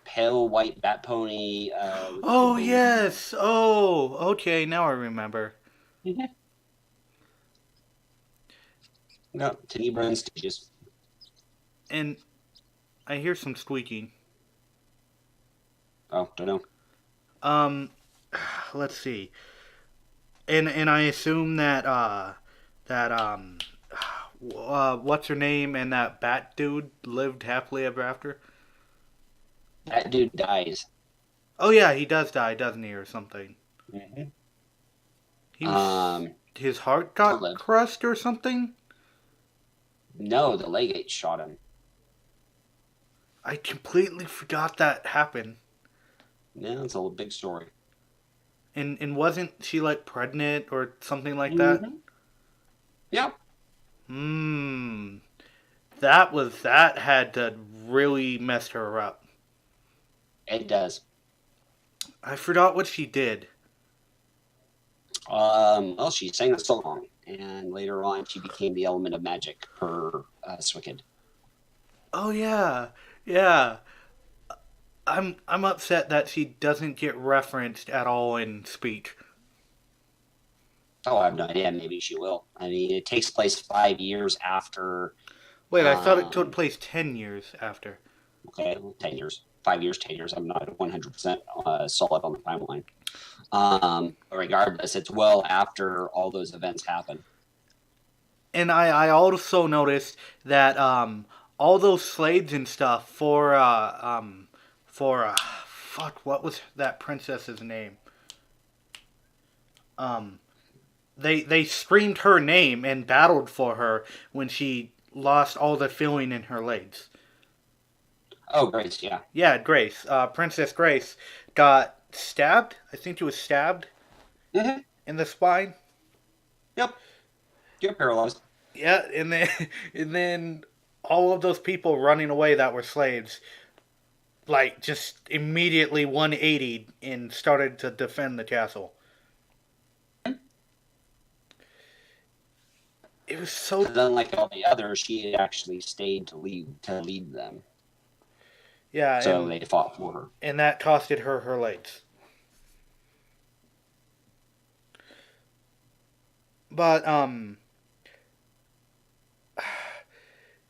Pale white bat pony with the Oh wings. yes. Oh, okay. Now I remember. Mm-hmm. No, Tenebra and Stitches. And I hear some squeaking. Oh, don't know. Um, let's see. And I assume that that what's her name and that bat dude lived happily ever after. That dude dies. Oh yeah, he does die, doesn't he, or something? Mm-hmm. He was his heart got Live. crushed or something. No, the legate shot him. I completely forgot that happened. Yeah, it's a big story. And wasn't she like pregnant or something like that? Mm-hmm. Yep. Hmm. That had to really messed her up. It does. I forgot what she did. Well, she sang a song, and later on, she became the element of magic per Swicked. Oh yeah, yeah. I'm upset that she doesn't get referenced at all in speech. Oh, I have no idea. Maybe she will. I mean, it takes place 5 years after. Wait, I thought it took Um, place 10 years after. okay, 10 years, 5 years, 10 years. I'm not 100% solid on the timeline. But regardless, it's well after all those events happen. And I also noticed that all those slaves and stuff for fuck, what was that princess's name? Um, they screamed her name and battled for her when she lost all the feeling in her legs. Oh, Grace, yeah. Yeah, Grace, Princess Grace got stabbed. I think she was stabbed Mm-hmm. in the spine. Yep. You're paralyzed. Yeah, and then and then all of those people running away that were slaves, like just immediately 180 and started to defend the castle. It was so Because unlike all the others, she actually stayed to lead them. yeah, So they fought for her. and that costed her her legs. But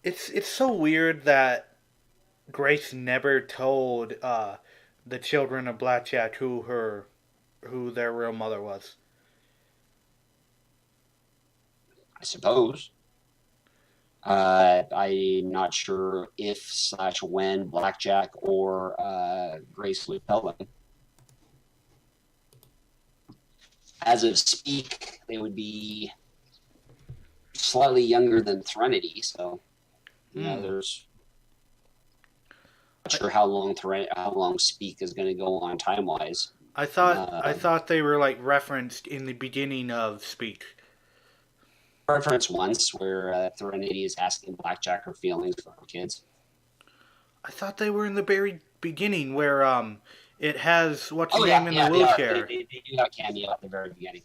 it's so weird that Grace never told the children of Blackjack who their real mother was. I suppose. I'm not sure if slash when Blackjack or Grace would tell them. As of speak, they would be slightly younger than Threnody, so Hmm. there's not I, sure how long speak is going to go on time wise. I Uh, thought they were like referenced in the beginning of Speak. reference once where Threnody is asking Blackjack her feelings for her kids. I thought they were in the very beginning where it has what's Oh your yeah, name in the yeah, they are. wheelchair. They do have a cameo at the very beginning.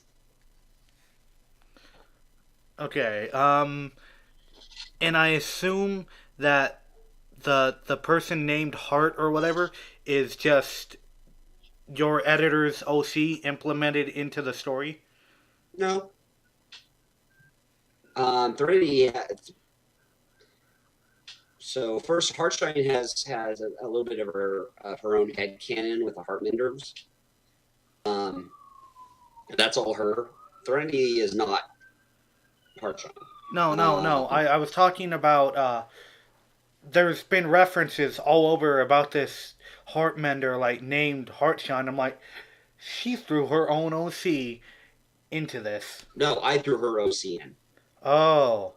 Okay. And I assume that the person named Hart or whatever is just your editor's OC implemented into the story. No, Threnody. So first, Heartshine has a little bit of her own head canon with the Heartmenders. Um, that's all her. Threnody is not Heartshine. No, no, no. Um, I was talking about there's been references all over about this Heartmender like named Heartshine. I'm like, she threw her own OC into this. no, I threw her OC in. Oh,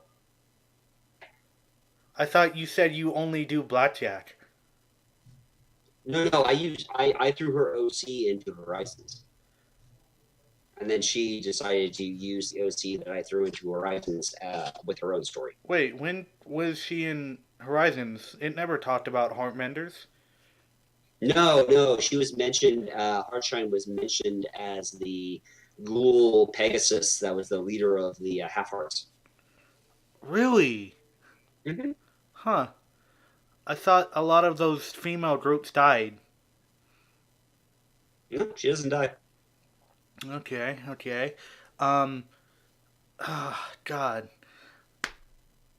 I thought you said you only do blackjack. No, no, I threw her OC into Horizons, and then she decided to use the OC that I threw into Horizons with her own story. Wait, when was she in Horizons? It never talked about Heartmenders. No, no, she was mentioned. Heartshine was mentioned as the ghoul Pegasus that was the leader of the Half Hearts. Really? Mm-hmm. Huh. I thought a lot of those female groups died. No, she doesn't die. Okay, okay. Um, God.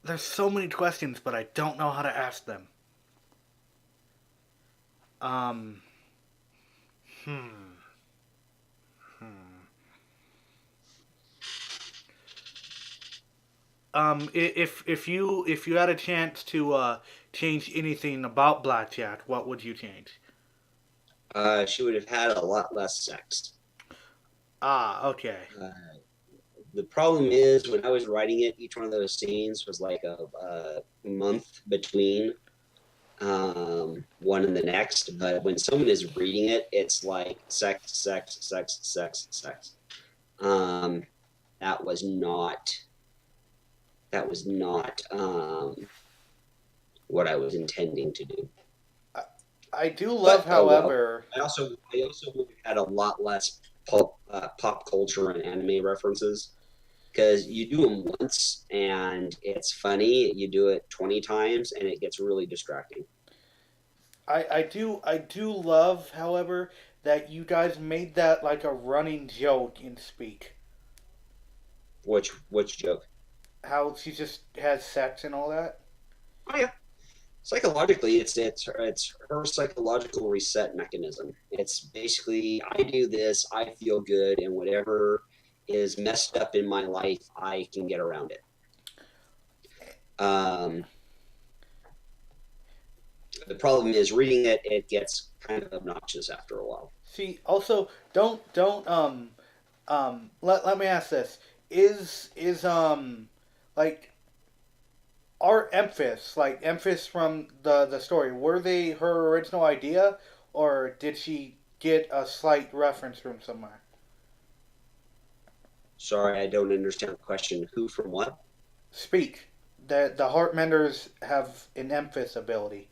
There's so many questions, but I don't know how to ask them. Um, hmm, hmm. If you had a chance to change anything about Blackjack, what would you change? She would have had a lot less sex. Ah, okay. Uh, the problem is when I was writing it, each one of those scenes was like a month between one and the next. But when someone is reading it, it's like sex, sex, sex, sex, sex. Um, that was not that was not what I was intending to do. I, I do love, But oh well. however. I also had a lot less pop culture and anime references because you do them once and it's funny. You do it 20 times and it gets really distracting. I do love, however, that you guys made that like a running joke in Speak. Which joke? How she just has sex and all that. Oh yeah, psychologically, it's her psychological reset mechanism. It's basically I do this, I feel good, and whatever is messed up in my life, I can get around it. Um, the problem is reading it; it gets kind of obnoxious after a while. See, also don't let me ask this. Is like our Emphas from the story, were they her original idea or did she get a slight reference from somewhere? Sorry, I don't understand the question. Who from what? Speak. The Heartmenders have an Emphas ability.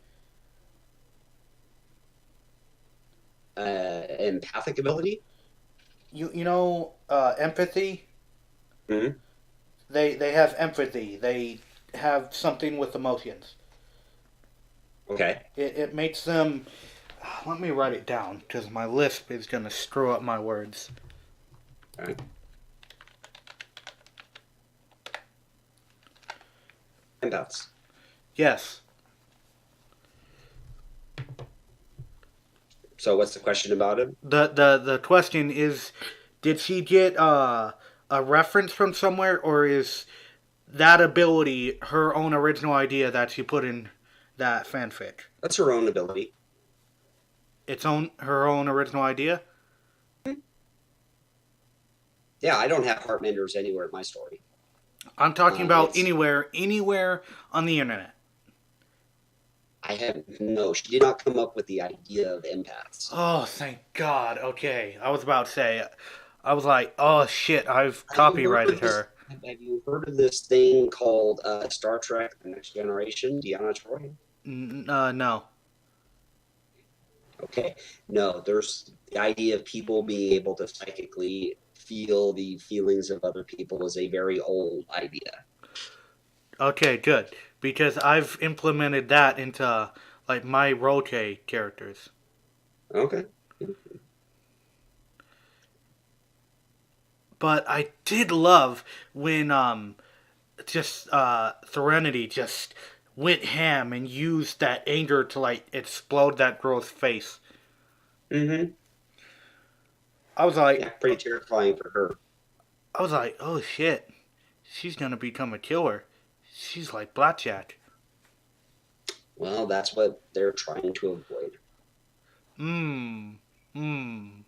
Empathic ability? You know empathy? Mm-hmm. They have empathy. They have something with emotions. Okay. It makes them. Let me write it down because my lisp is gonna screw up my words. All right. empaths. Yes. So what's the question about him? The question is, did she get a reference from somewhere, or is that ability her own original idea that she put in that fanfic? That's her own ability. It's own her own original idea. Yeah, I don't have heartmenders anywhere in my story. I'm talking about It's anywhere on the internet. I have no. She did not come up with the idea of empaths. Oh, thank God. Okay, I was about to say, I was like, oh shit, I've Have you heard copyrighted of this? her. Have you heard of this thing called Star Trek: The Next Generation? Deanna Troy. No. Okay, no. There's the idea of people being able to psychically feel the feelings of other people is a very old idea. Okay, good. Because I've implemented that into like my Roche characters. Okay. But I did love when just Serenity just went ham and used that anger to like explode that girl's face. Mm-hmm. I was like Yeah, pretty terrifying for her. oh shit. She's gonna become a killer. She's like Blackjack. Well, that's what they're trying to avoid. Hmm. Hmm.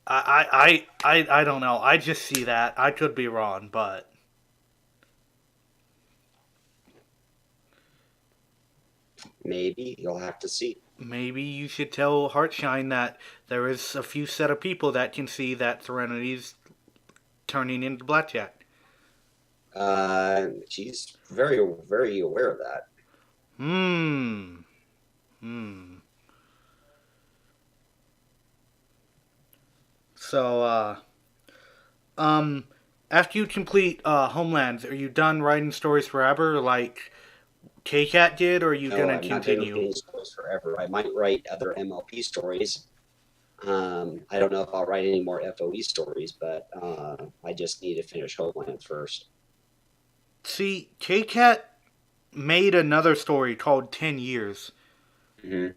I don't know. I just see that. I could be wrong, but Maybe you'll have to see. maybe you should tell Heartshine that there is a few set of people that can see that Serenity's turning into Blackjack. She's very aware of that. Hmm. Hmm. So, um, after you complete Homelands, are you done writing stories forever like K Cat did, or are you No, gonna I'm not going to continue? write stories forever. I might write other MLP stories. I don't know if I'll write any more FOE stories, but I just need to finish Homeland first. See, K Cat made another story called 10 Years. Hmm.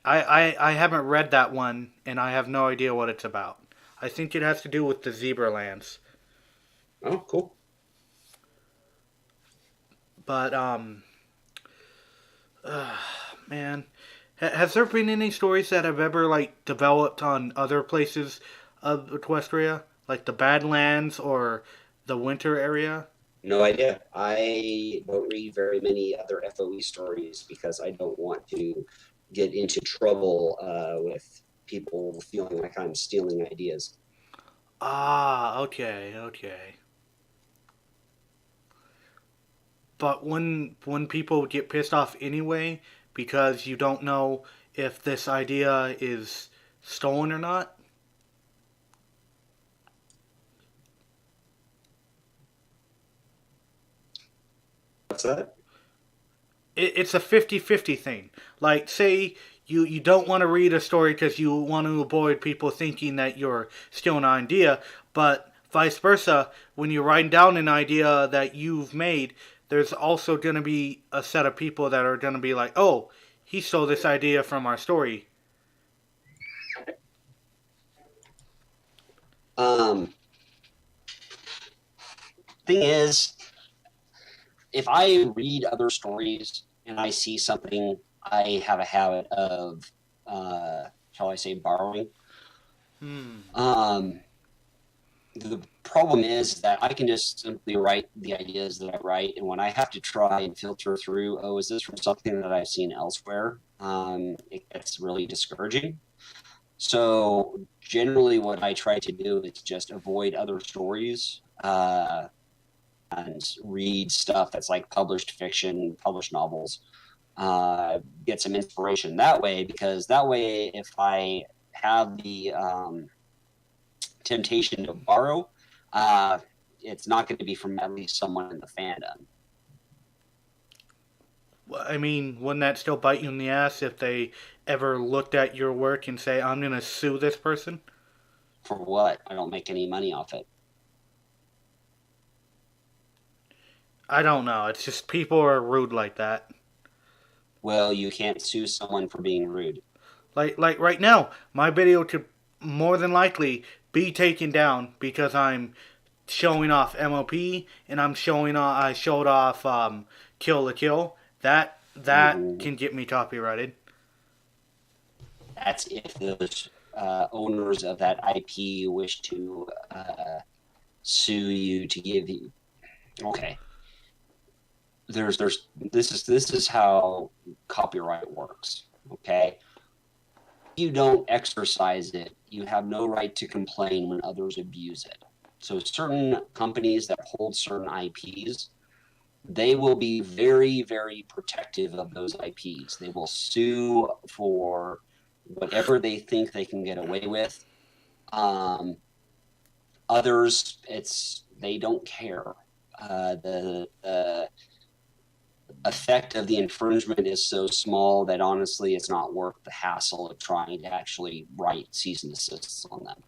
I haven't read that one, and I have no idea what it's about. I think it has to do with the zebra lands. Oh, cool. But, man, has there been any stories that have ever, like, developed on other places of Equestria? Like the Badlands or the winter area? No idea. I don't read very many other FOE stories because I don't want to get into trouble with people feeling like I'm stealing ideas. Ah, okay, okay. But when people get pissed off anyway because you don't know if this idea is stolen or not, What's that? it's a 50-50 thing. Like, say you don't want to read a story because you want to avoid people thinking that you're stealing an idea, but vice versa, when you're writing down an idea that you've made, there's also going to be a set of people that are going to be like, oh, he stole this idea from our story. Um, Thing is, if I read other stories and I see something, I have a habit of, shall I say, borrowing. Hmm. Um, the problem is that I can just simply write the ideas that I write, and when I have to try and filter through, oh, is this from something that I've seen elsewhere? It gets really discouraging. So generally, what I try to do is just avoid other stories and read stuff that's like published fiction, published novels. Get some inspiration that way, because that way, if I have the temptation to borrow, uh, it's not going to be from at least someone in the fandom. I mean, wouldn't that still bite you in the ass if they ever looked at your work and say, I'm going to sue this person? For what? I don't make any money off it. I don't know. It's just people are rude like that. Well, you can't sue someone for being rude. Like right now, my video could more than likely be taken down because I'm showing off MOP and I showed off Kill the Kill. That Hmm. can get me copyrighted. That's if those owners of that IP wish to sue you to give you. Okay, there's this is how copyright works. Okay, you don't exercise it, you have no right to complain when others abuse it. So certain companies that hold certain IPs, they will be very, very protective of those IPs. They will sue for whatever they think they can get away with. Um, Others, it's they don't care. The effect of the infringement is so small that honestly, it's not worth the hassle of trying to actually write cease and desists on them.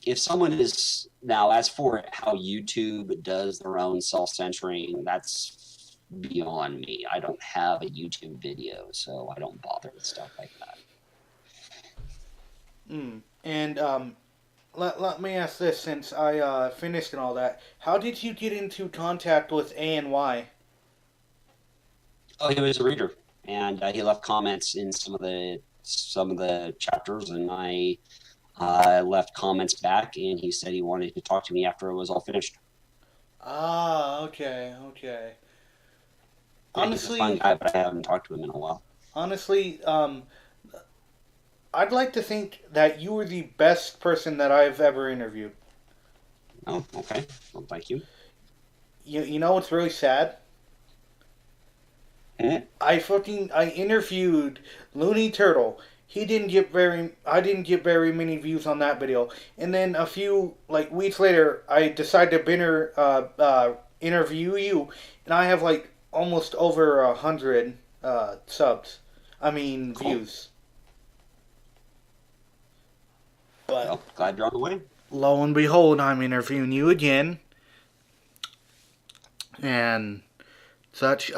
If someone is now, as for how YouTube does their own self censoring, that's beyond me. I don't have a YouTube video, so I don't bother with stuff like that. And let me ask this: since I finished and all that, how did you get into contact with A and Y? Oh, he was a reader, and he left comments in some of the chapters, and I left comments back, and he said he wanted to talk to me after it was all finished. Ah, okay, okay. Yeah, he's a fun Honestly, guy, but I haven't talked to him in a while. honestly, I'd like to think that you were the best person that I've ever interviewed. Oh, okay. Well, thank you. You know what's really sad? Mm-hmm. I interviewed Looney Turtle. I didn't get very many views on that video. And then a few like weeks later, I decided to interview you, and I have like almost over 100 subs. I mean Cool. views. But Well, glad you're on the way. lo and behold, I'm interviewing you again and such.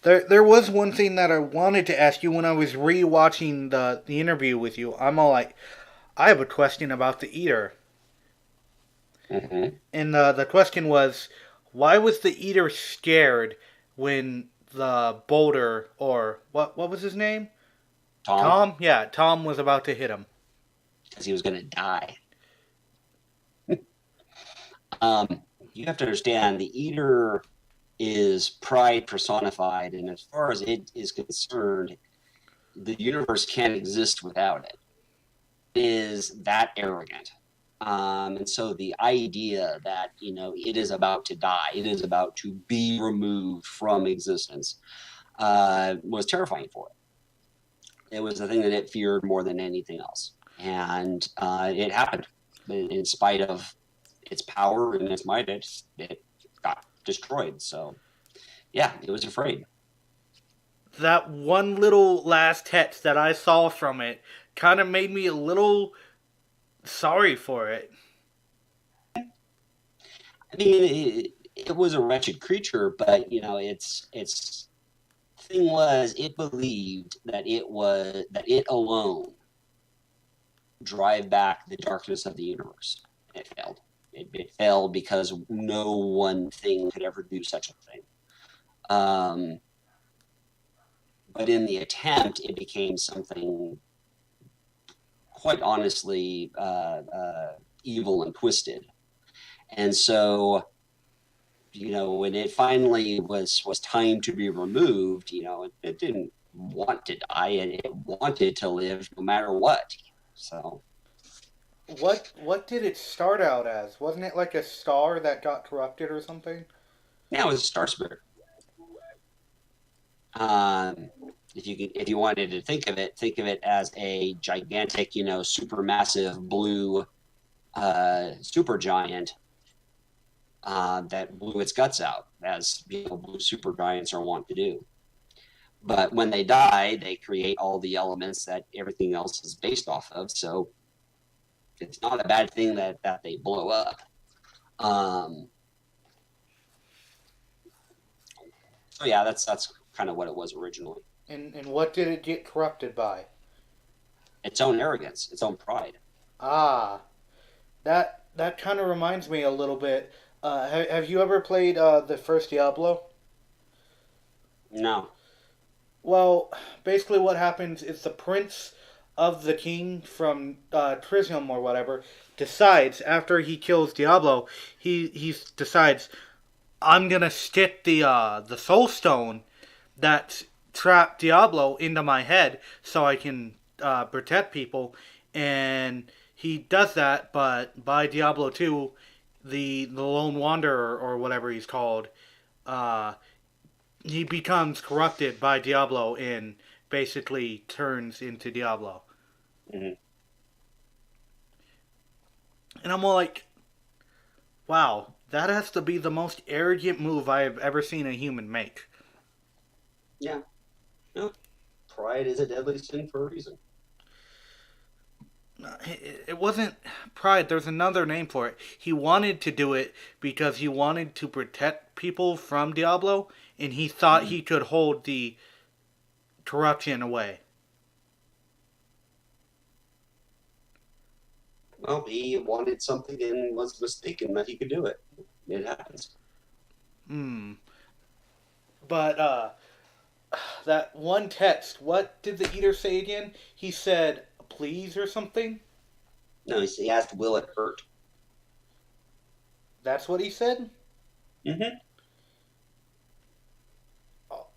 There was one thing that I wanted to ask you when I was rewatching the interview with you. I'm all like, I have a question about the eater, Mm-hmm. and the question was, why was the eater scared when the boulder or what was his name? Tom, Tom? Yeah, Tom was about to hit him. because he was going to die. Um, you have to understand the eater is pride personified, and as far as it is concerned, the universe can't exist without it. It is that arrogant. And so the idea that it is about to die, it is about to be removed from existence, was terrifying for it. It was the thing that it feared more than anything else, and it happened. In spite of its power and its might, it got destroyed. So yeah, it was afraid. That one little last text that I saw from it kind of made me a little sorry for it. I mean, it was a wretched creature, but its thing was it believed that it alone drive back the darkness of the universe. It failed. It failed because no one thing could ever do such a thing. Um, but in the attempt, it became something quite honestly evil and twisted. And so, when it finally was time to be removed, it didn't want to die, and it wanted to live no matter what. So What did it start out as? Wasn't it like a star that got corrupted or something? yeah, it was a star spirit. Um, if you wanted to think of it as a gigantic, supermassive blue super giant that blew its guts out, as blue super giants are wont to do. But when they die, they create all the elements that everything else is based off of. So it's not a bad thing that they blow up. Um, So yeah, that's kind of what it was originally. And what did it get corrupted by? Its own arrogance, its own pride. Ah, that kind of reminds me a little bit. Have you ever played the first Diablo? No. Well, basically, what happens is the prince of the king from Trisium or whatever decides after he kills Diablo, he decides I'm gonna stick the soul stone that trapped Diablo into my head so I can protect people, and he does that. But by Diablo 2, the lone wanderer or whatever he's called, uh, he becomes corrupted by Diablo and basically turns into Diablo. Hmm. And I'm all like, wow, that has to be the most arrogant move I have ever seen a human make. Yeah. No. Pride is a deadly sin for a reason. It wasn't pride. There's another name for it. He wanted to do it because he wanted to protect people from Diablo, and he thought he could hold the corruption away. Well, he wanted something and was mistaken that he could do it. It happens. Hmm. But that one text, what did the eater say again? He said, "Please" or something. No, he asked, "Will it hurt?" That's what he said. Hmm.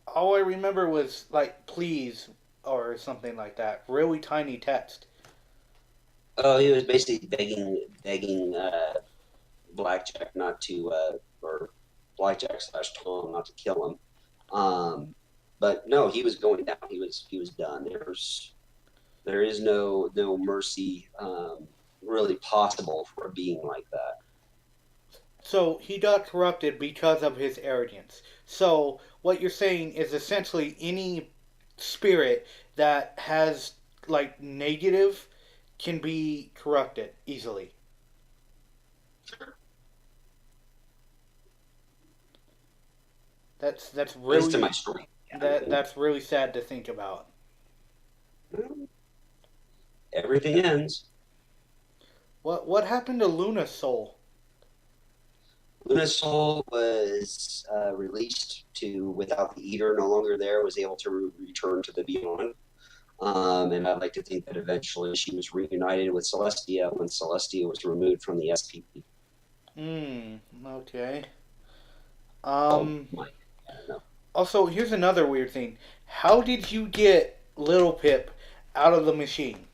All I remember was like "please" or something like that. Really tiny text. Oh, he was basically begging Blackjack not to, or Blackjack slash Tom not to kill him. But no, he was going down. He was done. There is no mercy really possible for a being like that. So he got corrupted because of his arrogance. So what you're saying is essentially any spirit that has like negative can be corrupted easily. That's At least in my really story. Yeah, that's really sad to think about. everything ends. What happened to Luna's soul? Luna's soul was released to without the eater no longer there, was able to return to the beyond. And I'd like to think that eventually she was reunited with Celestia when Celestia was removed from the SPP. Hmm. Okay. Oh Um. my, no. Also, here's another weird thing. How did you get Little Pip out of the machine?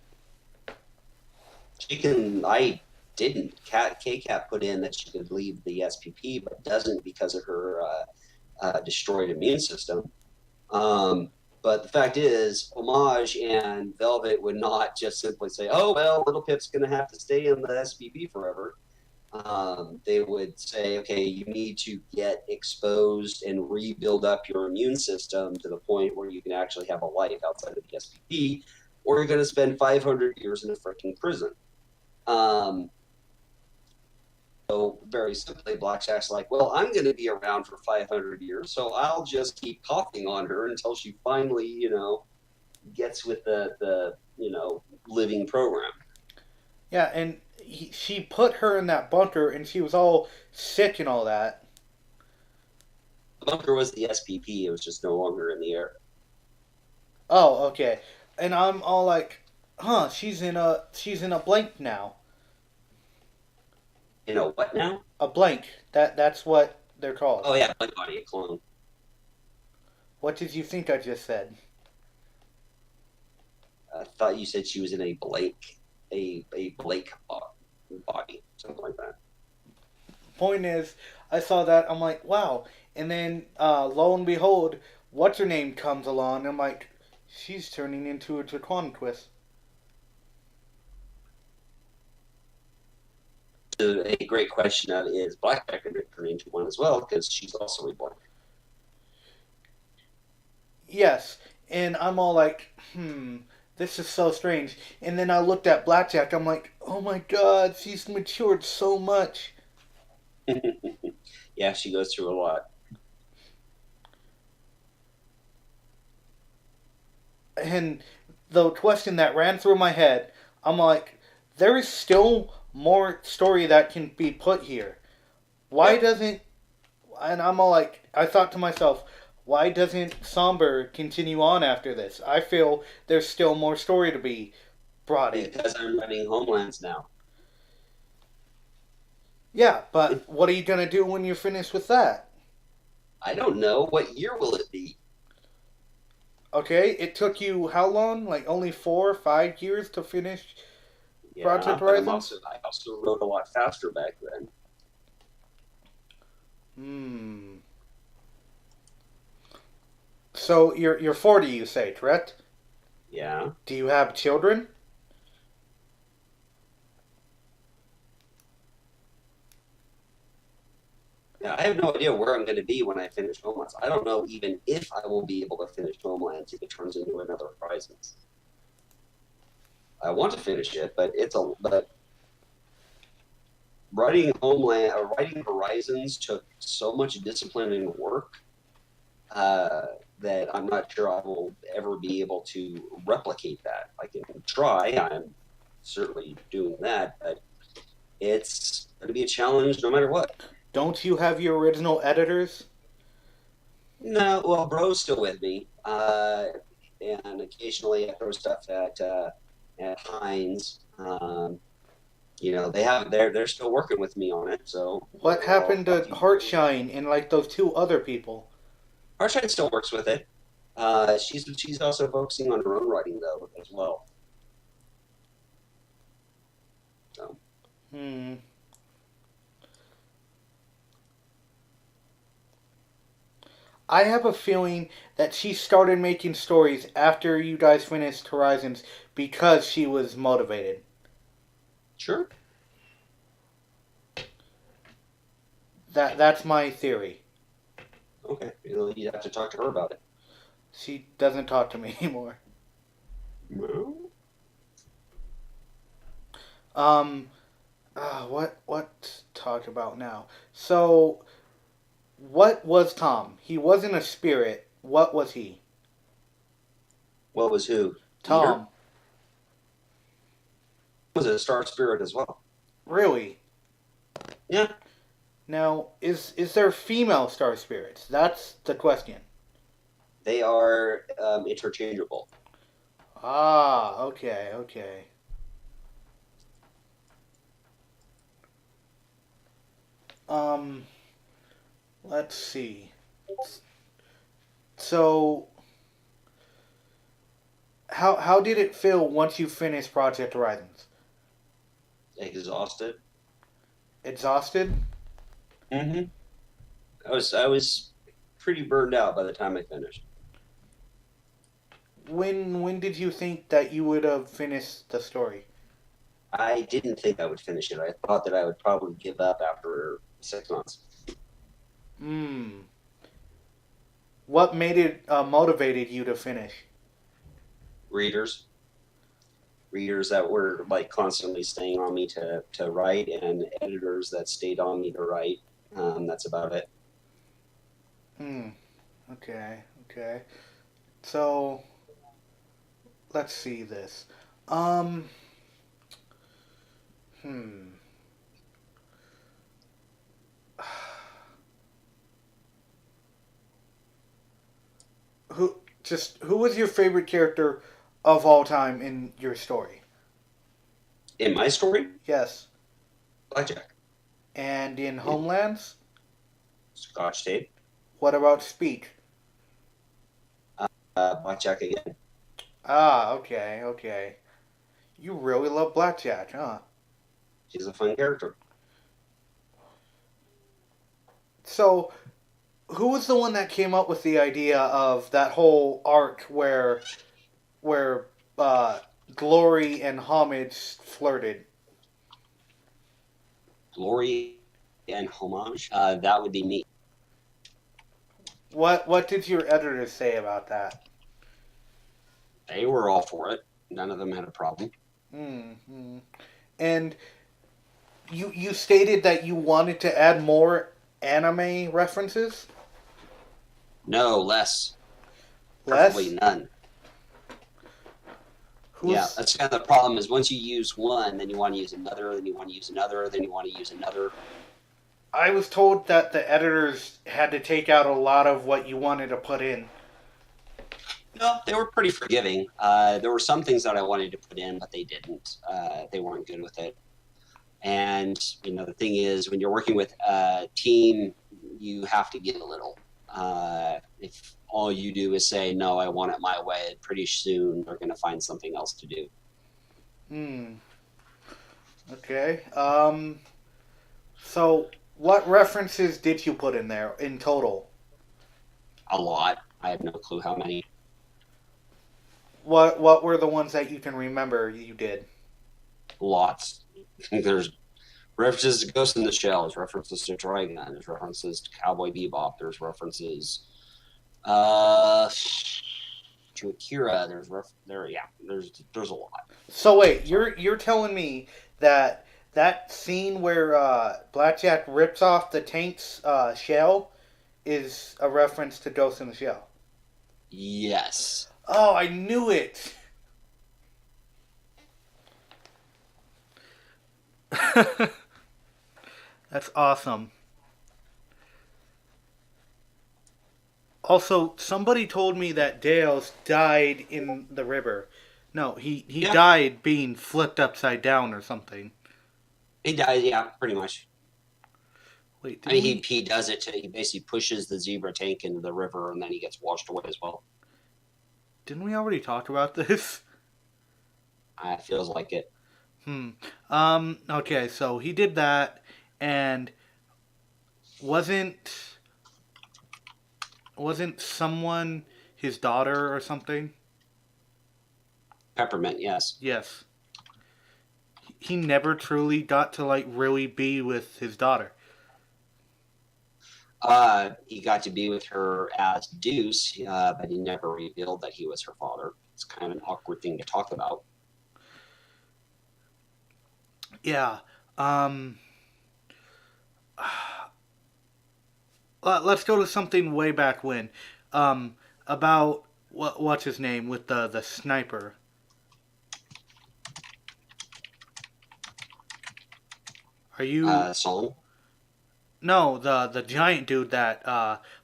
She can. I didn't. K Cat put in that she could leave the SPP, but doesn't because of her destroyed immune system. Um, but the fact is, Homage and Velvet would not just simply say, "Oh well, Little Pip's going to have to stay in the SPP forever." They would say, "Okay, you need to get exposed and rebuild up your immune system to the point where you can actually have a life outside of the SPP, or you're going to spend 500 years in a freaking prison." Um, so very simply, Blackjack's like, well, I'm going to be around for 500 years, so I'll just keep coughing on her until she finally, gets with the living program. Yeah, and she put her in that bunker, and she was all sick and all that. The bunker was the SPP; it was just no longer in the air. Oh, okay. And I'm all like, huh? She's in a blank now. You know what now? A blank. That's what they're called. Oh yeah, Blink Body, a clone. What did you think I just said? I thought you said she was in a Blake body, something like that. Point is, I saw that. I'm like, wow. And then lo and behold, what's her name comes along. I'm like, she's turning into a Jaquan twist. So a great question of is Blackjack going to turn into one as well because she's also a Blake. Yes. And I'm all like, this is so strange. And then I looked at Blackjack. I'm like, oh my god, she's matured so much. Yeah, she goes through a lot. and the question that ran through my head, I'm like, there is still more story that can be put here. Why Yep. doesn't, and I'm all like, I thought to myself, why doesn't Somber continue on after this? I feel there's still more story to be brought in. Because I'm running Homelands now. Yeah, but what are you gonna do when you're finished with that? I don't know. What year will it be? Okay, it took you how long? Like only 4 or 5 years to finish Project Yeah, but Horizons? I also wrote a lot faster back then. Hmm. So you're 40, you say, correct? Yeah. Do you have children? Yeah, I have no idea where I'm going to be when I finish Homelands. I don't know even if I will be able to finish Homelands if it turns into another Horizons. I want to finish it, but writing Horizons took so much discipline and work uh, that I'm not sure I will ever be able to replicate that. I can try. I'm certainly doing that, but it's going to be a challenge no matter what. Don't you have your original editors? No, well, bro's still with me, and occasionally I throw stuff at Heinz. They're still working with me on it, so What I'll happened have to to use them. Heartshine and like those two other people? Harshide still works with it. She's also focusing on her own writing though as well. So Hmm. I have a feeling that she started making stories after you guys finished Horizons because she was motivated. sure, That's my theory. okay, you'd have to talk to her about it. She doesn't talk to me anymore. No. Um, what to talk about now? So, what was Tom? He wasn't a spirit. What was he? What was who? Eater Tom. was a star spirit as well. Really? Yeah, Now, is there female star spirits? That's the question. they are interchangeable. Ah, okay, okay. Um, let's see. So, how did it feel once you finished Project Horizons? Exhausted. Exhausted? Mm-hmm. I was pretty burned out by the time I finished. When did you think that you would have finished the story? I didn't think I would finish it. I thought that I would probably give up after 6 months. Hmm. What made it motivated you to finish? Readers, readers that were like constantly staying on me to write, and editors that stayed on me to write. That's about it. Hmm. Okay. Okay. So let's see this. Um. Hmm. Who was your favorite character of all time in your story? In my story, Yes. Blackjack, And in yeah. Homelands, Scotch tape, what about Speech? Blackjack again. Ah, okay, okay. You really love Blackjack, huh? She's a fun character. So, who was the one that came up with the idea of that whole arc where uh, Glory and Homage flirted? Glory and homage. That would be me. What did your editors say about that? They were all for it. None of them had a problem. Hmm. And you stated that you wanted to add more anime references. No, less. Preferably Less. none. Yeah, Who's? that's kind of the problem. Is once you use one, then you want to use another, then you want to use another, then you want to use another. I was told that the editors had to take out a lot of what you wanted to put in. No, they were pretty forgiving. There were some things that I wanted to put in, but they didn't. They weren't good with it. And the thing is, when you're working with a team, you have to give a little. If all you do is say no, I want it my way, pretty soon they're going to find something else to do. Hmm. Okay. So, what references did you put in there in total? A lot. I have no clue how many. What were the ones that you can remember you did? Lots. There's references to Ghost in the Shell. There's references to Trigun. There's references to Cowboy Bebop. There's references uh, to Akira. Yeah. There's a lot. So wait, Sorry. you're telling me that that scene where Blackjack rips off the tank's shell is a reference to Ghost in the Shell? Yes. Oh, I knew it. That's awesome. Also, somebody told me that Dale's died in the river. No, he Yeah. died being flipped upside down or something. He dies. Yeah, pretty much. Wait, I didn't mean, he we? he does it. He basically pushes the zebra tank into the river, and then he gets washed away as well. Didn't we already talk about this? Feels like it. Hmm. Okay, so he did that, and wasn't wasn't someone his daughter or something? Peppermint, yes. Yes. He never truly got to like really be with his daughter. He got to be with her as Deuce, but he never revealed that he was her father. It's kind of an awkward thing to talk about. Yeah. Um. Let's go to something way back when. About what's his name with the sniper. Are you? Song? No, the giant dude that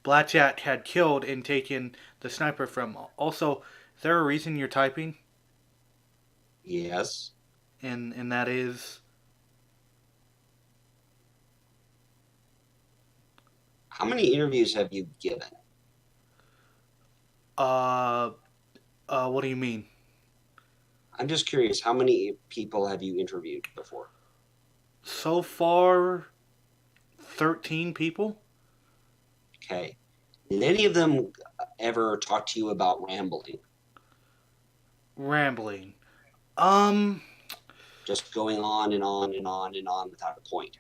Blackjack had killed and taken the sniper from. Also, is there a reason you're typing? Yes. And that is How many interviews have you given? uh what do you mean? I'm just curious. How many people have you interviewed before? So far, 13 people Okay. Did any of them ever talk to you about rambling? rambling. Um, Just going on and on and on and on without a point?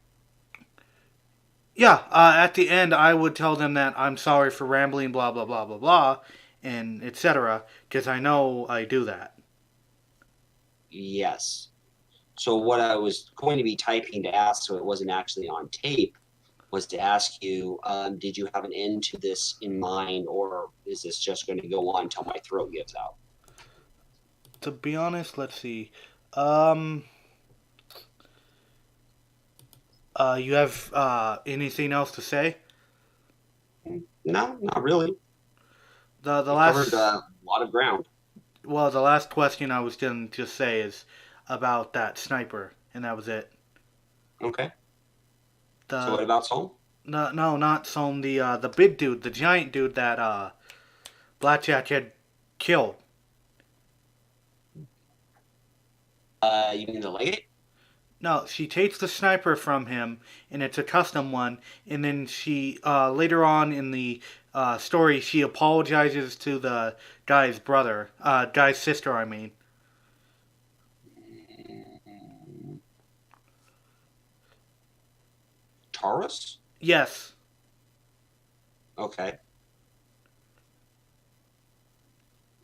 yeah. At the end, I would tell them that I'm sorry for rambling, blah blah blah blah blah, and etc. Because I know I do that. Yes. So what I was going to be typing to ask, so it wasn't actually on tape, was to ask you, did you have an end to this in mind, or is this just going to go on until my throat gives out? To be honest, let's see. Um, you have anything else to say? No, not really. The You covered last a lot of ground. the last question I was going to just say is about that sniper, and that was it. Okay. So what The about Soul? no, no, not Som. The big dude, the giant dude that Blackjack had killed. You mean the legate? No, she takes the sniper from him, and it's a custom one. And then she later on in the story, she apologizes to the guy's brother, guy's sister. I mean, Taurus? yes. Okay.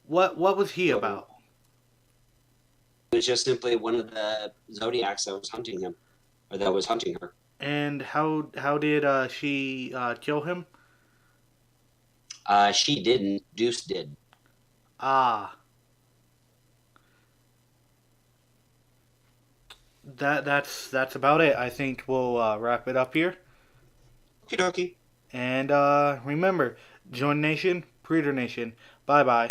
What was he So about? it was just simply one of the zodiacs that was hunting him, or that was hunting her. And how did she kill him? She didn't. Deuce did. Ah, that's about it. I think we'll wrap it up here. Okie dokie. And remember, Join Nation, Breeder Nation. Bye bye.